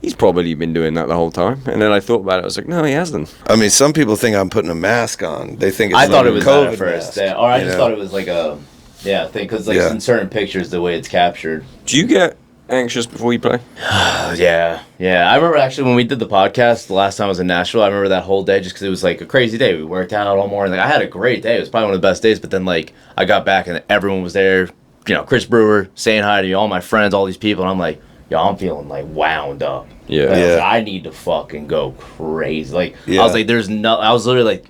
he's probably been doing that the whole time. And then I thought about it. I was like, no, he hasn't. I mean, some people think I'm putting a mask on. They think it's I thought like it was a that COVID at first. mask, Yeah, or I you just know? thought it was like a thing because like Yeah. in certain pictures the way it's captured. Do you get anxious before you play? Yeah. I remember actually when we did the podcast the last time I was in Nashville. I remember that whole day just because it was like a crazy day. We worked out all morning. Like I had a great day. It was probably one of the best days. But then like I got back and everyone was there. You know, Chris Brewer saying hi to you, all my friends, all these people, and I'm like, yo, I'm feeling like wound up. Yeah. Like, I was Yeah. like, I need to fucking go crazy. Like Yeah. I was like, I was literally like,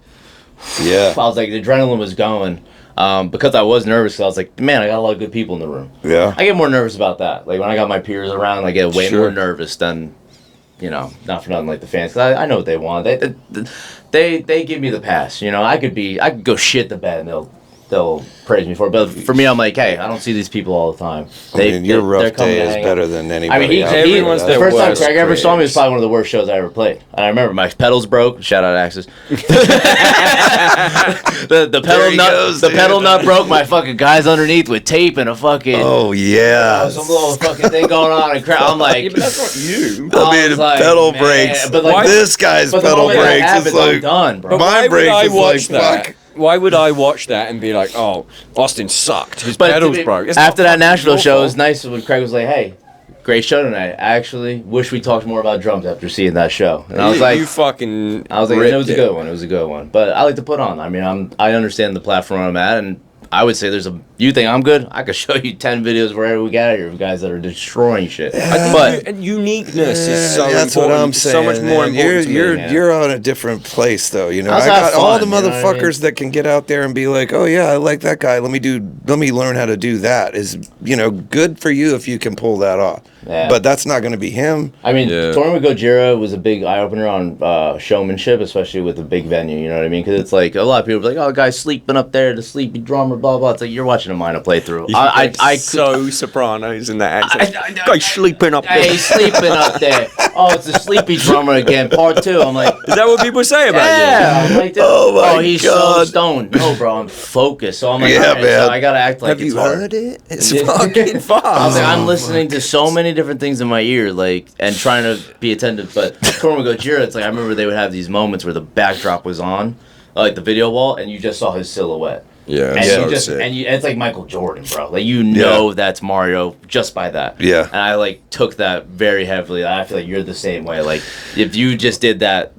Yeah. I was like, the adrenaline was going. Because I was nervous, 'cause I was like, man, I got a lot of good people in the room. Yeah. I get more nervous about that. Like when I got my peers around, I get way Sure. more nervous than, you know, not for nothing like the fans. 'Cause I know what they want. They give me the pass. You know, I could go shit the bed and they'll praise me for it. But for me, I'm like, hey, I don't see these people all the time. I mean, your they're rough coming day to is hang better out. than I anybody mean, else. Everyone's the their first time worst Craig ever saw me was critics. probably one of the worst shows I ever played. And I remember my pedals broke. Shout out Axis. the There pedal he nut goes, the dude. pedal nut broke. My fucking guys underneath with tape and a fucking Oh, yeah. some little fucking thing going on. And I'm like, that's not you. I mean, was like, pedal man, breaks. but like- This guy's but the pedal moment I breaks have is it, I'm like, done, bro. But Mine why would breaks I is watch like, that? fuck. Why would I watch that and be like, oh, Austin sucked. His But pedals to be- broke. It's after not that fucking Nashville your show, it fault. was nice when Craig was like, hey, great show tonight. I actually wish we talked more about drums after seeing that show. And I was like, you fucking. it was a ripped good one. It was a good one. But I like to put on. I mean, I understand the platform I'm at, and I would say you think I'm good? I could show you 10 videos wherever we got here of guys that are destroying shit. But And uniqueness is so that's important. what I'm It's saying. so much more man. important. You're on a different place, though. You know, I I also have got all fun, the you know what I mean? motherfuckers that can get out there and be like, "Oh yeah, I like that guy. Let me learn how to do that." Is good for you if you can pull that off. Yeah. But that's not going to be him. I mean, Yeah. touring with Gojira was a big eye opener on showmanship, especially with a big venue. You know what I mean? Because it's like a lot of people are like, "Oh, guy's sleeping up there, the sleepy drummer, blah blah." It's like you're watching a minor playthrough. I so Sopranos in that accent. I- Guy sleeping up there. Hey, sleeping up there. Oh, it's the sleepy drummer again, part 2. I'm like, Is that what people say about yeah. I'm like, dude, Oh, my he's God. so stoned. No, bro, I'm focused. So I'm like, Yeah, all right, man. so I gotta act you? like Have it's you hard. heard it? It's Yeah. fucking fast. I was like, I'm listening to so many different things in my ear, like, and trying to be attentive. But touring with Gojira, it's like I remember they would have these moments where the backdrop was on, like the video wall, and you just saw his silhouette. Yeah, And so you just sick. and it's like Michael Jordan, bro. Like you know that's Mario just by that. Yeah. And I like took that very heavily. I feel like you're the same way. Like if you just did that,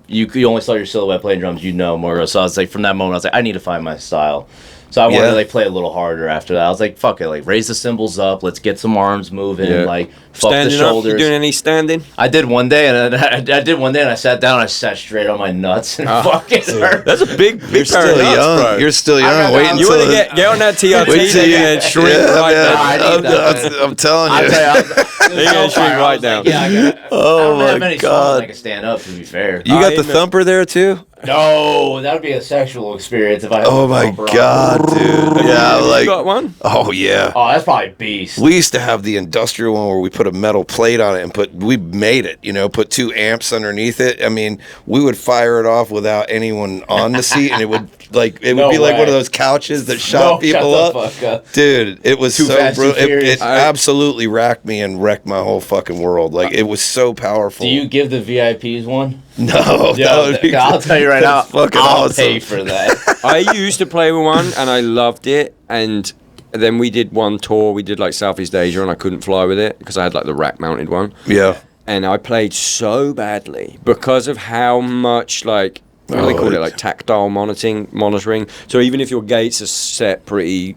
you only saw your silhouette playing drums, you know Mario. So I was like, from that moment, I was like, I need to find my style. So I wanted to like play a little harder after that. I was like, fuck it, like raise the cymbals up, let's get some arms moving, Yeah. like fuck Standing the up, shoulders. you doing any standing? I did one day, and I did one day, and I sat down, and I sat straight on my nuts, and fucking hurt. That's a big You're pair of still nuts, young. bro. You're still young. got- Wait I'm- You until want to get on that TRT, Wait till they're gonna shrink right man. down. I need that, I'm telling I'll you. tell you, They're gonna shrink right down. Yeah, I don't Oh have my many songs God. I can stand up. To be fair, You got I the am a- thumper there too? no, that would be a sexual experience if I. had Oh a my thumper on. God, dude. Yeah, You like, got one? oh yeah. Oh, that's probably beast. We used to have the industrial one where we put a metal plate on it and we made it, put 2 amps underneath it. I mean, we would fire it off without anyone on the seat, and it would No be like one way. of those couches that shot people shut up. the fuck up. Dude, it was Too so Fast, Too brutal. It Furious. absolutely racked me and wrecked my whole fucking world. Like, it was so powerful. Do you give the VIPs one? No, that would be, I'll tell you right now. that's fucking I'll awesome. pay for that. I used to play with one and I loved it, and then we did one tour. We did like Southeast Asia, and I couldn't fly with it because I had like the rack mounted one. Yeah. And I played so badly because of how much like what do they call it, like tactile monitoring. So even if your gates are set pretty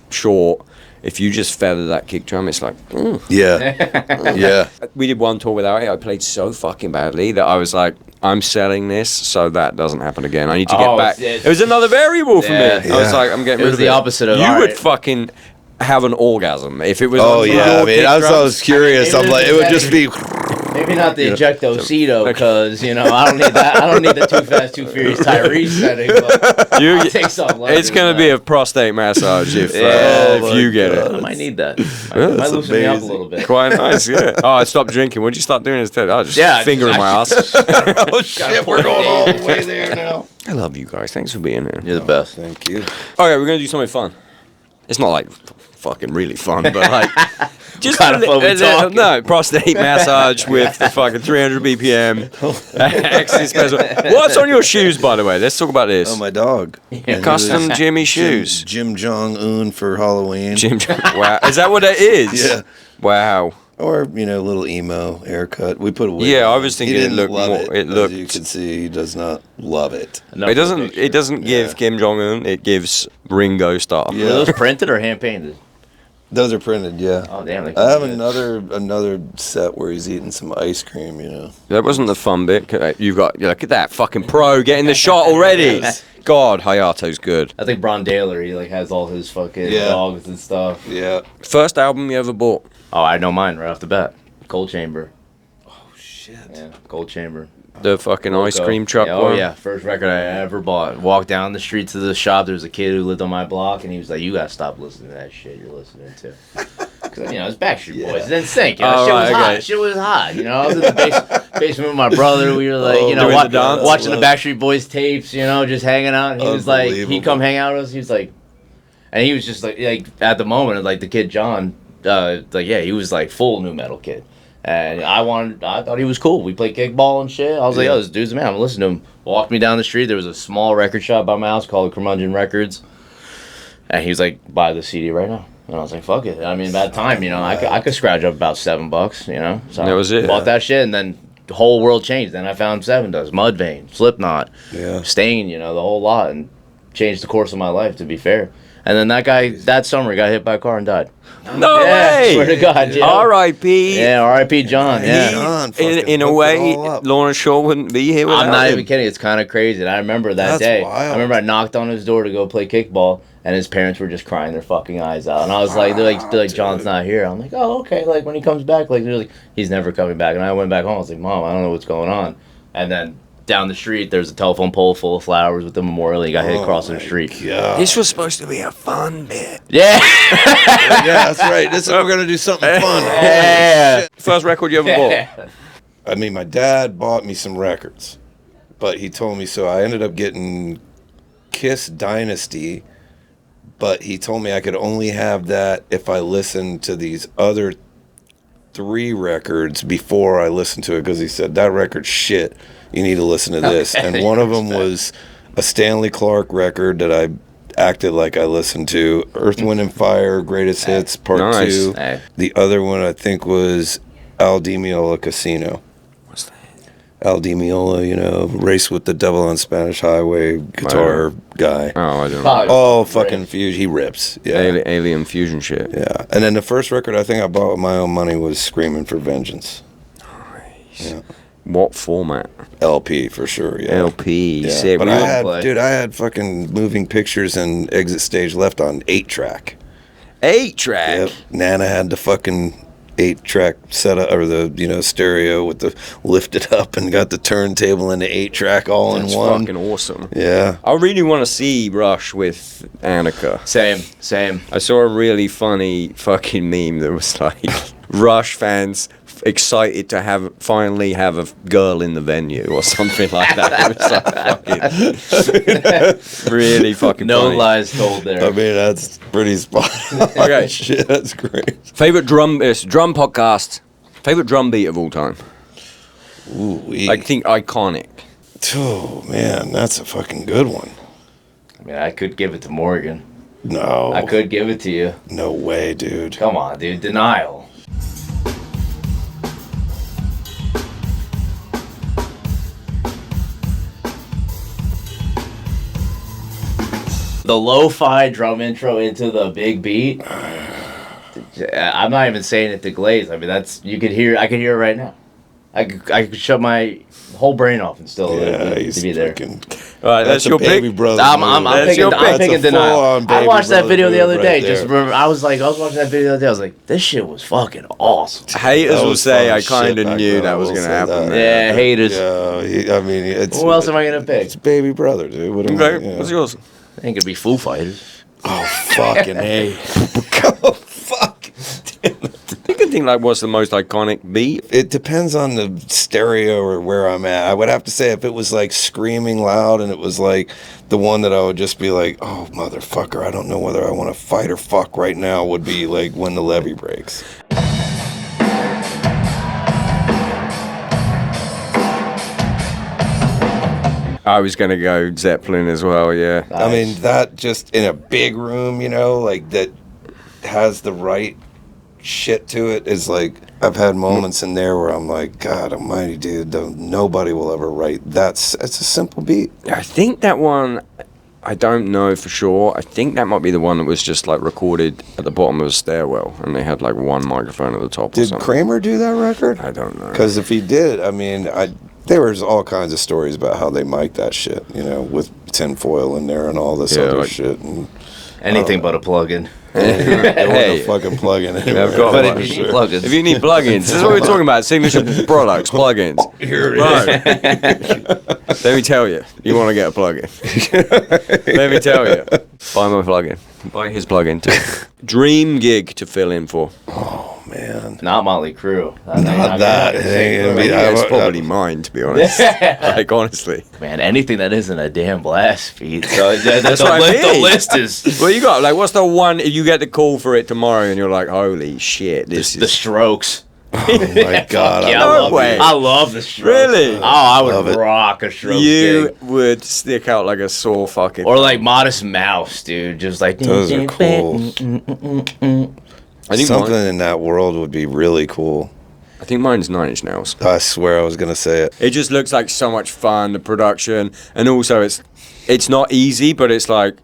short, if you just feather that kick drum, it's like. Yeah. Yeah. We did one tour without it. I played so fucking badly that I was like, I'm selling this so that doesn't happen again. I need to get back. It was another variable for Yeah. me. I was like, I'm getting It rid was of the it. opposite of, you all would right. fucking have an orgasm if it was. Oh on yeah. I your mean, kick I was drums. curious. I mean, I'm like, it would just be. Maybe not the Ejectocito, because I don't need that. I don't need the Too Fast, Too Furious Tyrese setting. But I'll take something like It's gonna be a prostate massage if you get it. I might need that. Might loosen me up a little bit. Quite nice, yeah. Oh, I stopped drinking. What'd you stop doing instead? Oh, just fingering my ass. Oh shit, we're going all the way there now. I love you guys. Thanks for being here. You're the best. Thank you. Okay, we're gonna do something fun. It's not like fucking really fun, but like just kind of fun we talking? no prostate massage with the fucking 300 BPM. Extra special. What's on your shoes, by the way? Let's talk about this. Oh, my dog. Custom Jimmy shoes. Jim Jong-un for Halloween. Wow, is that what that is? Yeah. Wow. Or, little emo haircut. We put a wig Yeah, I on. was He thinking it didn't looked love more. It looked. As you can see, he does not love it. It doesn't. It doesn't give Kim Jong Un. It gives Ringo Starr. Are those printed or hand painted? Those are printed, yeah. Oh damn! I have another set where he's eating some ice cream, That wasn't the fun bit. You've got. Look at that fucking pro getting the shot already. God, Hayato's good. I think Brondaler, he has all his fucking dogs and stuff. Yeah. First album you ever bought? Oh, I know mine right off the bat. Cold Chamber. Oh shit. Yeah, Cold Chamber. The fucking ice cream truck Oh one? yeah, first record I ever bought. Walked down the streets of the shop. There was a kid who lived on my block, and he was like, "You gotta stop listening to that shit you're listening to." Cause it's Backstreet Boys. It didn't stink. Shit was hot. Shit was hot. I was in the basement with my brother. We were like, watching the Backstreet Boys tapes. Just hanging out. And he was like, he'd come hang out with us. He was like, and he was just like at the moment, like the kid John, he was like full new metal kid. And I thought he was cool. We played kickball and shit. I was like, this dude's a man. I'm listening to him. Walked me down the street. There was a small record shop by my house called Curmudgeon Records. And he was like, buy the CD right now. And I was like, fuck it. I mean, at that time, I could scratch up about $7, So that was it. Bought that shit, and then the whole world changed. Then I found Sevendust, Mudvayne, Slipknot, Stain, the whole lot, and changed the course of my life, to be fair. And then that guy, that summer, got hit by a car and died. No way! Swear to God, R.I.P. Yeah, R.I.P. John. Yeah. In a way, Lorna Shore wouldn't be here without I'm not him. even kidding. It's kind of crazy. And I remember that day. Wild. I remember I knocked on his door to go play kickball, and his parents were just crying their fucking eyes out. And I was like, they're like, John's not here. I'm like, oh, okay. Like, when he comes back, they're like, he's never coming back. And I went back home. I was like, Mom, I don't know what's going on. And then down the street, there's a telephone pole full of flowers with the memorial. He got hit across the street. God. This was supposed to be a fun bit. Yeah. Yeah, that's right. We're going to do something fun. Yeah. First record you ever bought? I mean, my dad bought me some records, but he told me so. I ended up getting Kiss Dynasty, but he told me I could only have that if I listened to these other 3 records before I listened to it, because he said, that record's shit. You need to listen to this. And one of them was a Stanley Clarke record that I acted like I listened to. Earth, Wind, and Fire, Greatest Hits, Part 2. The other one, I think, was Al Di Meola Casino. What's that? Al Di Meola, Race with the Devil on Spanish Highway guitar guy. Oh, I don't know. Oh, fucking fusion. He rips. Yeah. Alien fusion shit. Yeah. And then the first record I think I bought with my own money was Screaming for Vengeance. Nice. Yeah. What format? LP for sure, yeah. LP. Yeah. Sick. But I had fucking Moving Pictures and Exit Stage Left on 8-track. 8-track? Yep. Nana had the fucking 8-track setup, or the stereo with the lifted up, and got the turntable and the 8-track all That's in one. fucking awesome. Yeah. I really want to see Rush with Annika. Same. I saw a really funny fucking meme that was like, Rush fans excited to finally have a girl in the venue or something like that. It was like fucking really fucking No funny. lies told there. I mean, that's pretty spot on. Okay. Shit, that's great. Favorite drum podcast. Favorite drum beat of all time. Ooh, I think iconic. Oh, man, that's a fucking good one. I mean, I could give it to Morgan. No. I could give it to you. No way, dude. Come on, dude. Denial. The lo-fi drum intro into the big beat. I'm not even saying it to Glaze. I mean, I could hear it right now. I could shut my whole brain off and still he's to be there. All right, that's your baby pick. brother. I'm picking denial. I watched that video the other day. Just remember, I was watching that video the other day. I was like, this shit was fucking awesome. Haters will say I kind shit of back knew then, that I was will going to say happen. that. Yeah, haters. Yeah, I mean, it's. Who else am I gonna pick? It's baby brother, dude. What am I- Okay, what's yours? I think it'd be Foo Fighters. Oh, fucking A. Oh, fuck. You can think like what's the most iconic beat? It depends on the stereo or where I'm at. I would have to say if it was like screaming loud and it was like the one that I would just be like, oh, motherfucker, I don't know whether I want to fight or fuck right now would be like When the Levee Breaks. I was going to go Zeppelin as well, yeah. I mean, that just in a big room, you know, like that has the right shit to it is like, I've had moments in there where I'm like, God almighty, dude, nobody will ever write it's a simple beat. I think that one, I don't know for sure. I think that might be the one that was just like recorded at the bottom of a stairwell and they had like one microphone at the top or Did something. Kramer do that record? I don't know. Because if he did, I mean, there was all kinds of stories about how they mic'd that shit, you know, with tinfoil in there and all this other like- shit. And Anything but a plug-in. there Hey. wasn't a fucking plug-in I've anywhere. got But one. if you need plugins. If you need plugins, this is what we're talking about. Signature products, plugins. Here it Right. Let me tell you, you want to get a plugin. Let me tell you, buy my plugin. Buy his plugin too. Dream gig to fill in for. Oh, man. Not Motley Crue. Not that. I mean, it's probably mine, to be honest. Like, honestly. Man, anything that isn't a damn blast beat. So that's what I the mean. list is Well, you got, like, what's the one, if you get the call for it tomorrow and you're like, holy shit, this the is... Strokes. Oh, my God. Yeah, No way. I love the Strokes. Really? Oh, I Love would it. rock a Strokes You gig. would stick out like a sore fucking... Or like Modest Mouse, dude. Just like Those are cool. I think Something mine, in that world would be really cool. I think mine's 9 Inch Nails. I swear I was going to say it. It just looks like so much fun, the production, and also it's not easy, but it's like,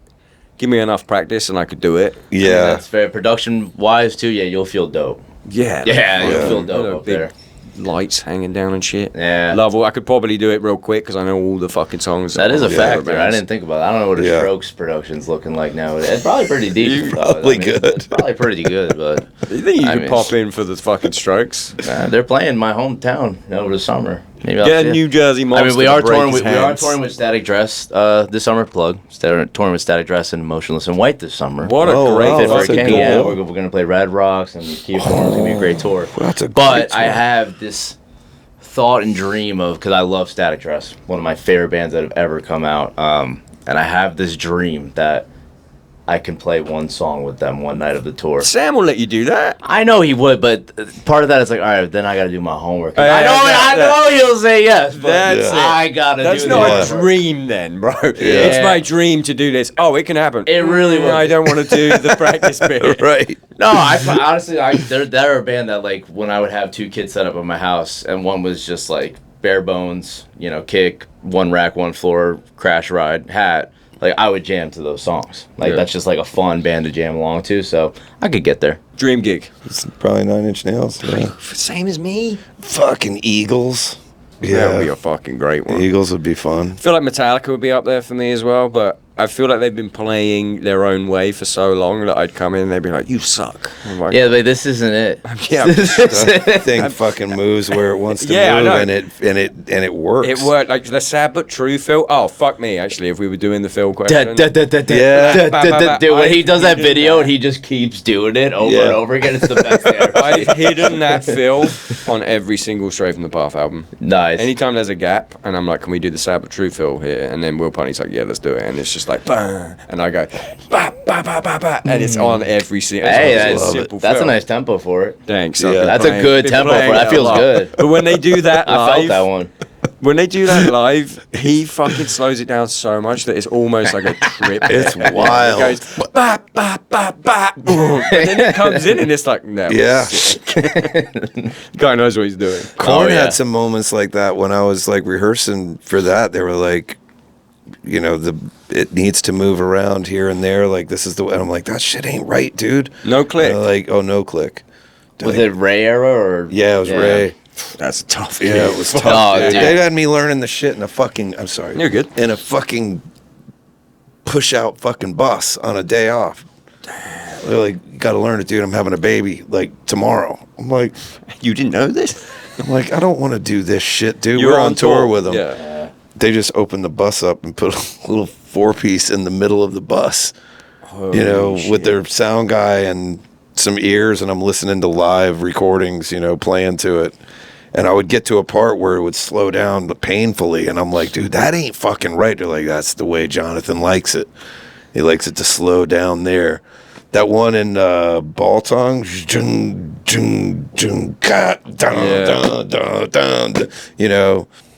give me enough practice and I could do it. Yeah. That's fair. Production wise too, yeah, you'll feel dope. Yeah. Yeah, you'll feel You dope know, up big there. lights hanging down and shit. Yeah. Love all. I could probably do it real quick because I know all the fucking songs. That is a Yeah, factor. I bands. didn't think about that. I don't know what a Yeah. Strokes production's looking like now. It's probably pretty decent. though. Probably good. It's probably pretty good, but You think you I could mean, pop in for the fucking Strokes? they're playing my hometown over the summer. Maybe I'll Get see a it. New Jersey I monster. mean, we to are break touring his with hands. Static Dress this summer. Touring with Static Dress and Motionless in White this summer. What a Oh, great wow, Fit for a that's a fucking King, cool- yeah, we're going to play Red Rocks and Keep Storm. It's going to be a great tour. That's a But great I tour. have this thought and dream of, because I love Static Dress, one of my favorite bands that have ever come out. And I have this dream that I can play one song with them one night of the tour. Sam will let you do that. I know he would, but part of that is like, all right, then I got to do my homework. Yeah, I know he'll say yes, but That's it. I got to do That's the not homework. a dream then, bro. It's my dream to do this. Oh, it can happen. It really will. I don't want to do the practice bit. Right. No, honestly, they're a band that, like, when I would have 2 kids set up at my house, and one was just like bare bones, you know, kick, 1 rack, 1 floor, crash ride, hat. Like, I would jam to those songs. Like, Yeah. that's just like a fun band to jam along to. So I could get there. Dream gig. It's probably 9 Inch Nails. Yeah. Same as me. Fucking Eagles. That would be Yeah. a fucking great one. Eagles would be fun. I feel like Metallica would be up there for me as well, but I feel like they've been playing their own way for so long that I'd come in and they'd be like, you suck. I'm like, Yeah, but this isn't it. yeah. That thing fucking moves where it wants to Yeah, I move, know. and it works. It worked like the sad but true Phil. Oh, fuck me, actually, if we were doing the Phil question. Yeah. Dude, when he does that video and he just keeps doing it over and over again, it's the best thing ever. I've hidden that Phil on every single Stray from the Path album. Nice. Anytime there's a gap, and I'm like, can we do the sad but true Phil here? And then Will Putney's like, yeah, let's do it. And it's just like, bah, and I go, bah, bah, bah, bah, bah, and it's on every single. Hey, that's a nice tempo for it. Thanks. Yeah. That's a good tempo for it. That feels good. But when they do that I live, felt that one. when they do that live, he fucking slows it down so much that it's almost like a trip. It's wild. It goes, bah, bah, bah, bah, boom. And then it comes in and it's like, no. Yeah. Guy knows what he's doing. Korn yeah. had some moments like that when I was like rehearsing for that. They were like, you know, it needs to move around here and there. Like, this is the way. And I'm like, that shit ain't right, dude. No click. And they're like, oh, no click. Was it Ray era or? Yeah, it was Ray. That's tough. Yeah, it was tough. Oh, dude. dude. They had me learning the shit in a fucking. I'm sorry. You're good. In a fucking push out fucking bus on a day off. They're like, you got to learn it, dude. I'm having a baby like tomorrow. I'm like, You didn't know this? I'm like, I don't want to do this shit, dude. You're We're on tour with them. Yeah. They just opened the bus up and put a little 4-piece in the middle of the bus. Holy With their sound guy and some ears, and I'm listening to live recordings, playing to it. And I would get to a part where it would slow down painfully, and I'm like, dude, that ain't fucking right. They're like, that's the way Jonathan likes it. He likes it to slow down there. That one in Baltong,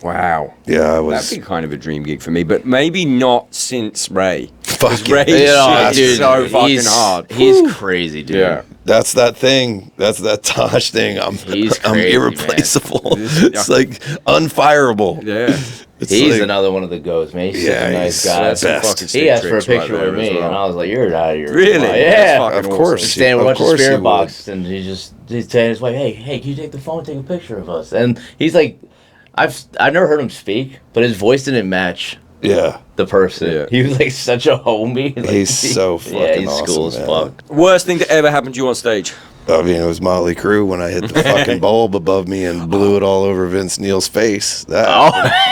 Wow. Yeah, I was. That'd be kind of a dream gig for me, but maybe not since Ray. Fuck Ray yeah. is dude, so fucking he's hard. He's crazy, dude. Yeah. That's that thing. That's that Tosh thing. I'm crazy, irreplaceable. man. It's like unfireable. Yeah. It's He's like, another one of the goats, man. He's such a nice he's guy. the best. He asked for a Tricks right picture there with as me, well. and I was like, "You're out of your Really? mind." That's Yeah. fucking Of course. awesome. Standing Of watching course he Spirit would. Box, and he's telling his wife, "Hey, can you take the phone, take a picture of us?" And he's like, I've never heard him speak, but his voice didn't match Yeah. the person. Yeah. He was like such a homie. Like, He's so fucking yeah, he's awesome, cool as man. fuck. Worst thing to ever happen to you on stage? I mean, it was Motley Crue when I hit the fucking bulb above me and blew it all over Vince Neil's face. That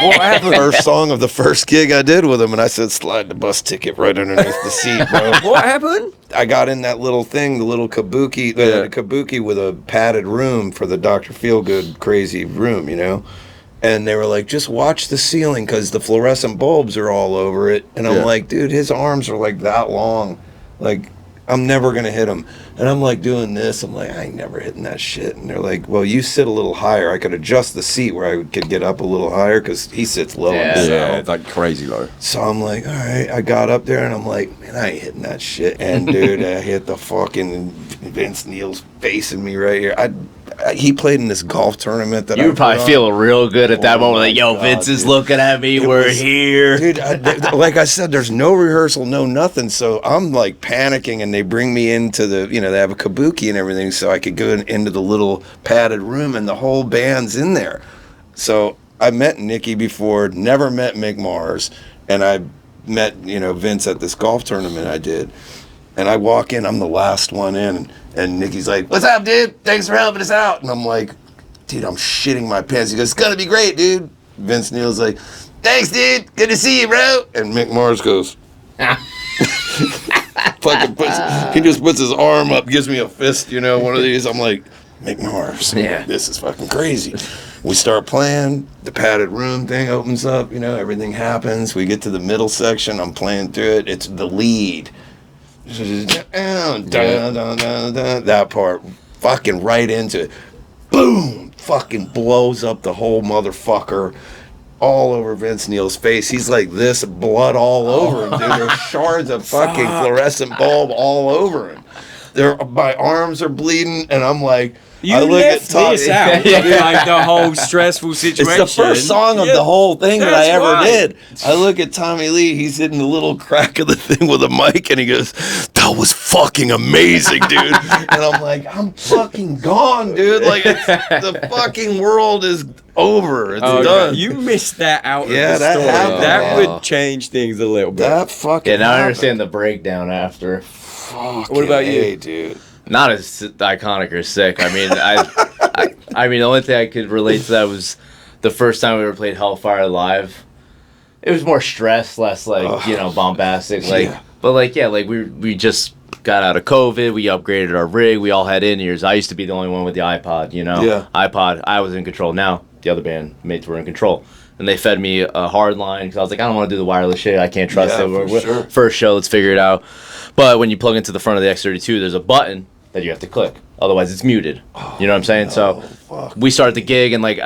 What happened? first song of the first gig I did with him, and I said, slide the bus ticket right underneath the seat, bro. What happened? I got in that little thing, the little kabuki, the kabuki with a padded room for the Dr. Feelgood crazy room, And they were like, just watch the ceiling because the fluorescent bulbs are all over it. And I'm like, dude, his arms are like that long. Like, I'm never going to hit him. And I'm like doing this. I'm like, I ain't never hitting that shit. And they're like, well, you sit a little higher. I could adjust the seat where I could get up a little higher because he sits low. Yeah. himself. Yeah, it's like crazy low. So I'm like, all right. I got up there and I'm like, man, I ain't hitting that shit. And dude, I hit the fucking Vince Neil's facing me right here. He played in this golf tournament that You were probably feeling real good at that Oh moment. my Like, yo, God, Vince is dude. looking at me. It We're was- here. Dude, like I said, there's no rehearsal, no nothing. So I'm like panicking, and they bring me into the, they have a kabuki and everything, so I could go into the little padded room, and the whole band's in there. So I met Nicky before, never met Mick Mars, and I met, Vince at this golf tournament I did. And I walk in, I'm the last one in, and Nicky's like, what's up, dude? Thanks for helping us out. And I'm like, dude, I'm shitting my pants. He goes, it's gonna be great, dude. Vince Neil's like, thanks, dude. Good to see you, bro. And Mick Mars goes, he just puts his arm up, gives me a fist, one of these. I'm like, Mick Mars, Yeah. this is fucking crazy. We start playing, the padded room thing opens up, everything happens. We get to the middle section, I'm playing through it. It's the lead. That part, fucking right into it. Boom! Fucking blows up the whole motherfucker all over Vince Neil's face. He's like this, blood all over him, dude. There's shards of fucking fluorescent bulb all over him. My arms are bleeding, and I'm like, I look at Tom. this out. Like the whole stressful situation. It's the first song of the whole thing that I that's ever right. did. I look at Tommy Lee, he's hitting the little crack of the thing with a mic, and he goes, that was fucking amazing, dude. And I'm like, I'm fucking gone, dude. Like, the fucking world is over. It's done. You missed that out Yeah, of the that story. happened, That man. would change things a little bit. That fucking Yeah, now I happened. understand the breakdown after. Fucking about you? A, dude. Not as iconic or sick. I mean, I mean, the only thing I could relate to that was the first time we ever played Hellfire live. It was more stress, less like bombastic. Like, Yeah. but like we just got out of COVID. We upgraded our rig. We all had in-ears. I used to be the only one with the iPod. Yeah. iPod. I was in control. Now the other bandmates were in control. And they fed me a hard line because I was like, I don't want to do the wireless shit. I can't trust Yeah, it. for sure. First show, let's figure it out. But when you plug into the front of the X32, there's a button that you have to click. Otherwise, it's muted. You know what I'm saying? So we started the gig, and like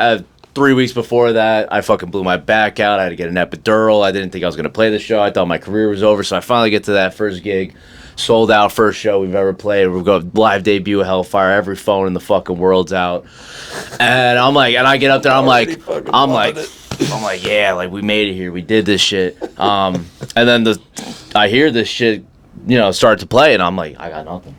3 weeks before that, I fucking blew my back out. I had to get an epidural. I didn't think I was going to play the show. I thought my career was over. So I finally get to that first gig. Sold out, first show we've ever played. We've got live debut of Hellfire. Every phone in the fucking world's out. And I'm like, and I get up there, I'm like, yeah, like we made it here. We did this shit. And then I hear this shit, start to play, and I'm like, I got nothing.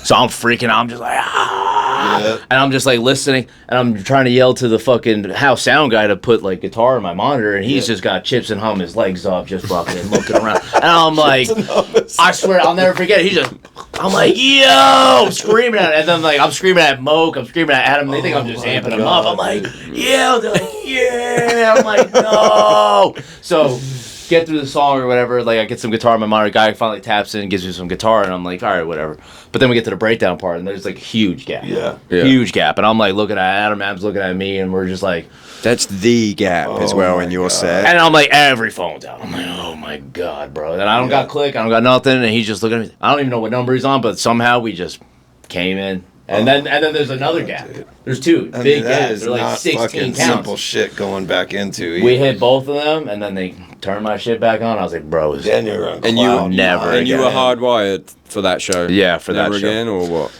So I'm freaking out. I'm just like, Yeah. and I'm just like listening, and I'm trying to yell to the fucking house sound guy to put like guitar in my monitor, and he's just got Chips and Hum, his legs up, just fucking looking around. And I'm like, I swear, I'll never forget it. He's just, I'm like, yo, screaming at it. And then like, I'm screaming at Moke, I'm screaming at Adam, they think I'm just amping them up. I'm like, yeah, they're like, yeah. I'm like, no. So, get through the song or whatever, like I get some guitar in my monitor, guy finally taps in and gives me some guitar, and I'm like, all right, whatever. But then we get to the breakdown part, and there's like a huge gap. Yeah. Huge gap. And I'm like looking at Adam, Adam's looking at me, and we're just like, That's the gap as well in your set. and I'm like, every phone's out. I'm like, oh my God, bro. And I don't got click, I don't got nothing, and he's just looking at me. I don't even know what number he's on, but somehow we just came in. And then there's another gap. Dude. There's two I mean, big that gaps. is They're like not 16 fucking counts. simple shit going back into. We hit both of them, and then they turned my shit back on. I was like, bro, is Then you're on And you cloud never nine. And you were again. hardwired for that show. Yeah, for that Never show. again, or what?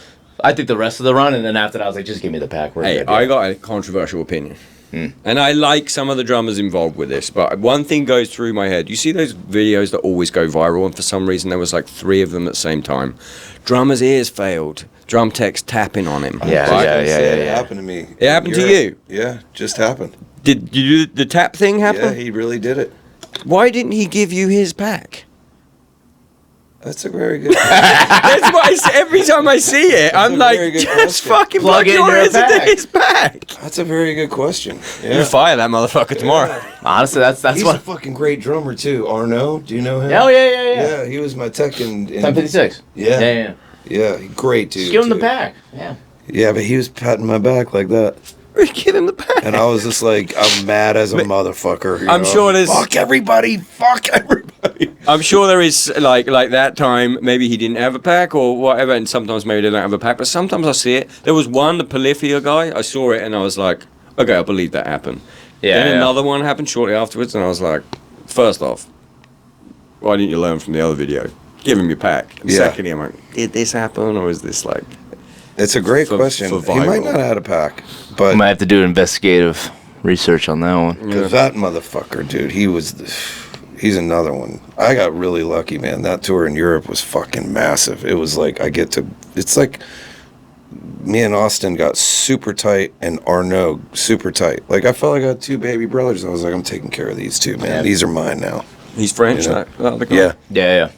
I think the rest of the run, and then after that, I was like, just give me the pack. We're Hey, good. I got a controversial opinion. And I like some of the drummers involved with this, but one thing goes through my head. You see those videos that always go viral, and for some reason there was like 3 of them at the same time. Drummer's ears failed. Drum tech's tapping on him. Yeah, right? yeah. It happened to me. It happened to You're- you? Yeah, just happened. Did you do the tap thing Yeah, happen? he really did it. Why didn't he give you his pack? That's a very good. That's what I say every time I see it. I'm a like, very good just question. fucking Plug plug in your your ears into pack. his pack. That's a very good question. You Yeah. fire that motherfucker tomorrow. Honestly, that's He's what. a fucking great drummer too. Arno, do you know him? Oh yeah. Yeah, he was my tech in 1056. Yeah. Yeah. Yeah, great dude. Just give him the too. pack. Yeah. Yeah, but he was patting my back like that. Give him the pack. And I was just like, I'm mad as a motherfucker. you I'm know? sure there's- Fuck everybody. Fuck everybody. I'm sure there is like that time maybe he didn't have a pack or whatever, and sometimes maybe they don't have a pack. But sometimes I see it. There was one, the Polyphia guy. I saw it and I was like, okay, I believe that happened. Yeah. Then another one happened shortly afterwards, and I was like, first off, why didn't you learn from the other video? Give him your pack. And Yeah. secondly, I'm like, did this happen or is this like? It's a great For- question. for He might viral. not have had a pack, I but might have to do investigative research on that one. because that motherfucker, dude, he's another one. I got really lucky, man. That tour in Europe was fucking massive. It was like it's like me and Austin got super tight and Arno super tight. Like I felt like I had 2 baby brothers. I was like, I'm taking care of these 2, man. Yeah. These are mine now. He's French. You know? That other guy? Yeah, Yeah. I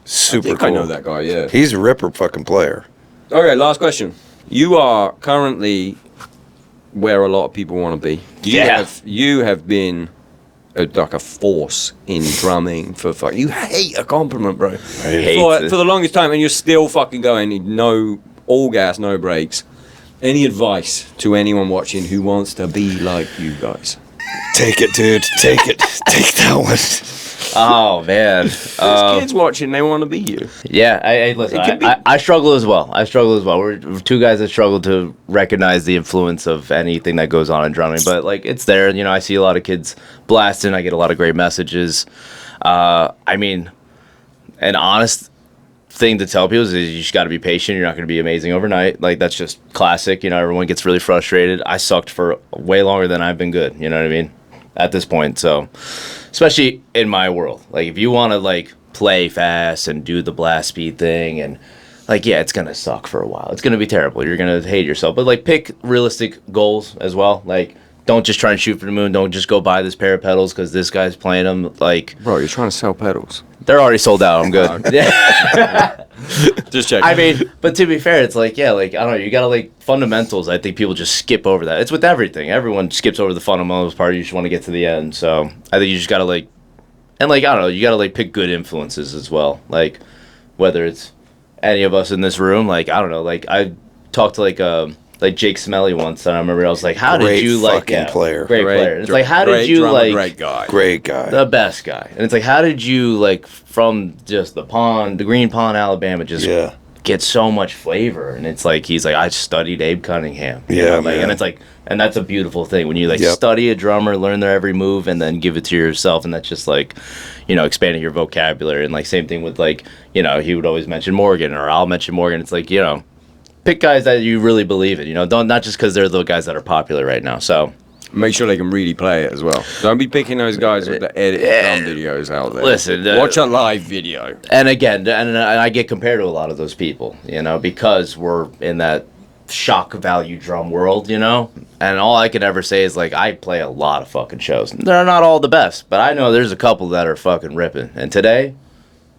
super think cool. I know that guy. Yeah. He's a ripper fucking player. Okay, last question. You are currently where a lot of people want to be. You have been like a force in drumming for fuck. You hate a compliment, bro. hate For it. the longest time, and you're still fucking going. No, all gas, no brakes. Any advice to anyone watching who wants to be like you guys? Take it, dude. Take it. Take that one. Oh man. There's kids watching. They want to be you. Yeah, I listen. It can be- I struggle as well. We're 2 guys that struggle to recognize the influence of anything that goes on in drumming, but like it's there. You know, I see a lot of kids blasting. I get a lot of great messages. I mean, an honest thing to tell people is you just got to be patient. You're not going to be amazing overnight. Like that's just classic. You know, everyone gets really frustrated. I sucked for way longer than I've been good. You know what I mean? At this point, so especially in my world, like if you want to like play fast and do the blast speed thing and like yeah, it's gonna suck for a while. It's gonna be terrible. You're gonna hate yourself. But like pick realistic goals as well. Like don't just try and shoot for the moon. Don't just go buy this pair of pedals because this guy's playing them. Like Bro, you're trying to sell pedals. they're already sold out. I'm good. Yeah. Just check. I mean, but to be fair, it's like, yeah, like, I don't know, you gotta, like, fundamentals, I think people just skip over that. It's with everything. Everyone skips over the fundamentals part, you just want to get to the end, so I think you just gotta, like, and, like, I don't know, you gotta, like, pick good influences as well, like, whether it's any of us in this room, like, I don't know, like, I talked to, like Jake Smelly once, and I remember I was like, how Great did you, like, fucking player. Great player. It's like, how did you, drummer, like, great guy. Great guy. the best guy. And it's like, how did you, like, from just the Green Pond, Alabama, just Yeah. get so much flavor? And it's like, he's like, I studied Abe Cunningham. You Yeah, know, like, man. and it's like, and that's a beautiful thing when you, like, Yep. study a drummer, learn their every move, and then give it to yourself. And that's just, like, you know, expanding your vocabulary. And, like, same thing with, like, you know, he would always mention Morgan, or I'll mention Morgan. It's like, you know, pick guys that you really believe in, you know, don't not just because they're the guys that are popular right now. So Make sure they can really play it as well. Don't be picking those guys with the edited drum videos out there. Listen, watch a live video. And again, and I get compared to a lot of those people, because we're in that shock value drum world, and all I could ever say is like I play a lot of fucking shows. They're not all the best, but I know there's a couple that are fucking ripping, and today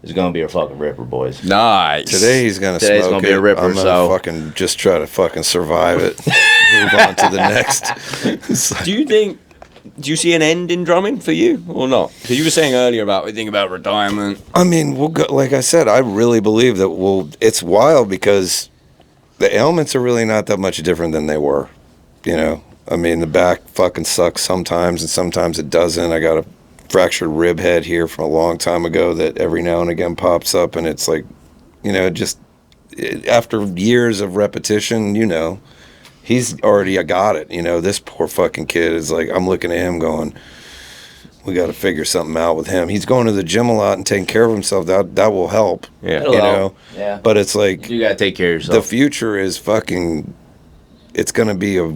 is gonna be a fucking ripper, boys. Nice. Today's gonna be a ripper. I'm gonna fucking just try to fucking survive it. Move on to the next. Do you see an end in drumming for you or not? Because you were saying earlier about retirement. I mean, we'll go, like I said, I really believe that it's wild because the ailments are really not that much different than they were. I mean, the back fucking sucks sometimes and sometimes it doesn't. I got a fractured rib head here from a long time ago that every now and again pops up, and it's like, after years of repetition, he's already got it. This poor fucking kid is like, I'm looking at him going, we got to figure something out with him. He's going to the gym a lot and taking care of himself. That will help. Yeah. Yeah. But it's like, you got to take care of yourself. the future is fucking, it's going to be a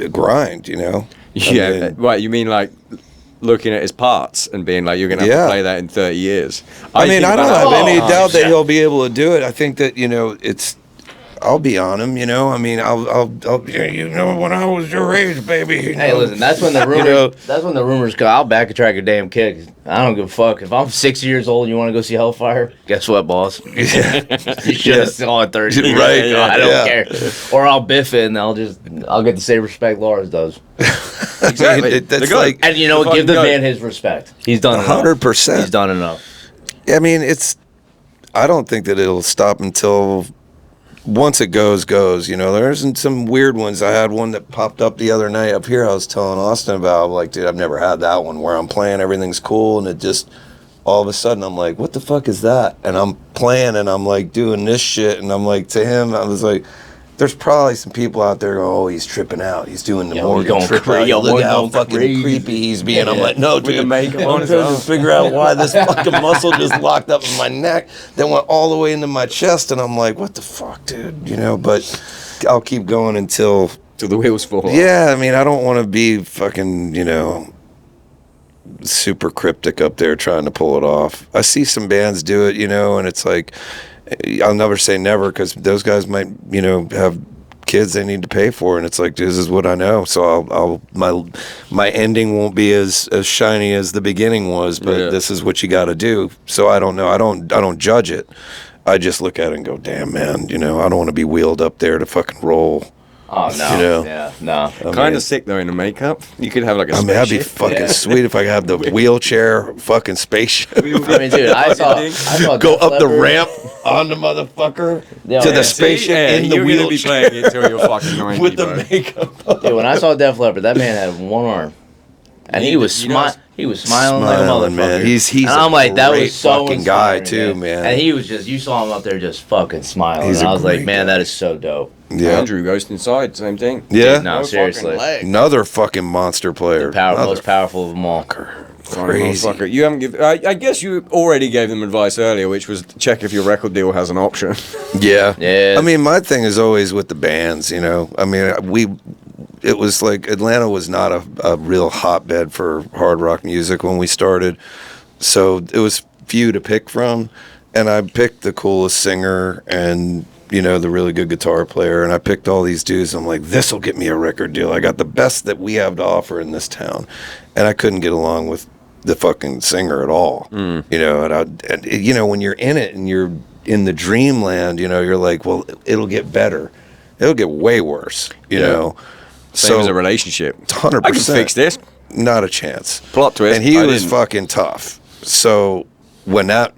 grind, Yeah. I mean, Right. You mean like looking at his parts and being like, you're going to have to play that in 30 years. I don't have any doubt that 100%. he'll be able to do it. I think that, I'll be on him, I mean, I'll when I was your age, baby. Hey, listen, that's when the rumors go. I'll backtrack a damn kick. I don't give a fuck. If I'm 60 years old and you want to go see Hellfire, guess what, boss? You should have saw it 30. Right, I don't care. Or I'll biff it and I'll get the same respect Lars does. Exactly. That's like, And give the man his respect. He's done enough. 100%. He's done enough. I mean, I don't think that it'll stop until once it goes. There's some weird ones. I had one that popped up the other night up here. I was telling Austin about, like, dude, I've never had that one where I'm playing, everything's cool, and it just, all of a sudden, I'm like, what the fuck is that? And I'm playing, and I'm, like, doing this shit, and I'm like, to him, I was like, there's probably some people out there going, oh, he's tripping out. He's doing the Morgan trip out. Look at how fucking creepy he's being. I'm like, no, dude. I'm trying to figure out why this fucking muscle just locked up in my neck, then went all the way into my chest, and I'm like, what the fuck, dude? But I'll keep going until the wheels fall off. Yeah, I mean, I don't want to be fucking, super cryptic up there trying to pull it off. I see some bands do it, and it's like, I'll never say never because those guys might, have kids they need to pay for, and it's like, this is what I know. So my ending won't be as shiny as the beginning was, but this is what you got to do. So I don't know. I don't judge it. I just look at it and go, damn, man, I don't want to be wheeled up there to fucking roll. Oh, no. Yeah, no. Kind of sick, though, in the makeup. You could have, like, a spaceship. That'd be fucking sweet if I could have the wheelchair fucking spaceship. I mean, dude, I saw go up the ramp on the motherfucker to the spaceship in the wheelchair. You're going to be playing it until you're fucking 90, with the makeup. Dude, when I saw Def Leppard, that man had one arm. And he was smiling like a motherfucker. Man. He's and I'm like, that was so fucking guy inspiring, too, man. And he was you saw him up there just fucking smiling. He's and I a was like, great man, guy. that is so dope. Yeah. Andrew Ghost Inside, same thing. Yeah. No, seriously. Another fucking monster player. Most powerful of them all. Crazy. You haven't given. I guess you already gave them advice earlier, which was check if your record deal has an option. Yeah. Yeah. I mean, my thing is always with the bands, I mean, it was like Atlanta was not a real hotbed for hard rock music when we started. So it was few to pick from. And I picked the coolest singer and, the really good guitar player. And I picked all these dudes. I'm like, this will get me a record deal. I got the best that we have to offer in this town. And I couldn't get along with the fucking singer at all. And when you're in it and you're in the dreamland, you're like, well, it'll get better. It'll get way worse, know. Same as a relationship. 100%. I can fix this. Not a chance. Plot twist. And he was fucking tough. So when that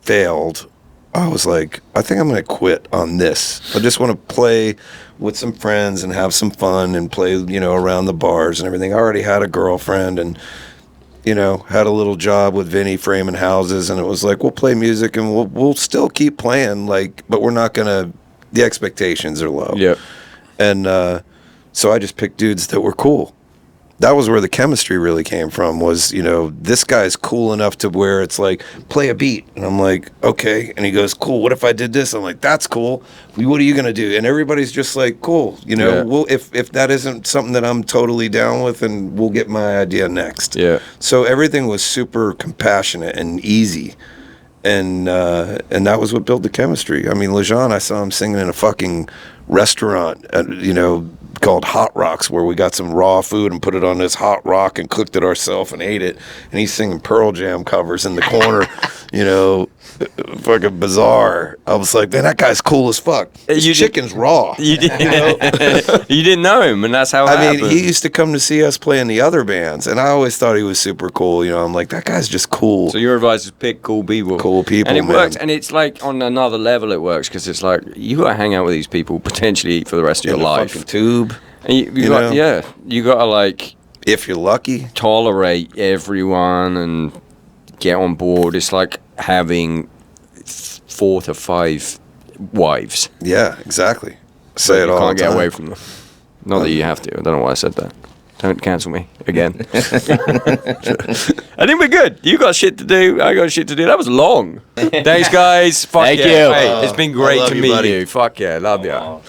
failed, I was like, I think I'm going to quit on this. I just want to play with some friends and have some fun and play, around the bars and everything. I already had a girlfriend and, had a little job with Vinny framing houses. And it was like, we'll play music and we'll still keep playing, but we're not going to, the expectations are low. Yep. And, so I just picked dudes that were cool, that was where the chemistry really came from, was, you know, this guy's cool enough to where it's like, play a beat. And I'm like, okay. And he goes, cool. What if I did this? I'm like, that's cool. What are you going to do? And everybody's just like, cool. You know, we'll, if that isn't something that I'm totally down with, and we'll get my idea next. Yeah. So everything was super compassionate and easy. And that was what built the chemistry. I mean, Lejean, I saw him singing in a fucking restaurant, you know, called Hot Rocks, where we got some raw food and put it on this hot rock and cooked it ourselves and ate it. And he's singing Pearl Jam covers in the corner, you know, fucking bizarre. I was like, man, that guy's cool as fuck. His chicken's raw. You didn't, you know? you didn't know him, and that's how it I mean, happened. he used to come to see us play in the other bands, and I always thought he was super cool. You know, I'm like, that guy's just cool. So your advice is pick cool people. Cool people, and it man. works. And it's like on another level, it works, because it's like you got to hang out with these people potentially for the rest of In your the life. fucking tube. And you got, you got to like, if you're lucky, tolerate everyone and get on board. It's like having 4 to 5 wives. Yeah, exactly. Say it you all can't the get time. away from them. Not that you have to. I don't know why I said that. Don't cancel me again. I think we're good. You got shit to do. I got shit to do. That was long. Thanks, guys. Fuck Thank yeah. you. Hey, it's been great love to you, meet buddy. you. Fuck yeah. Love ya.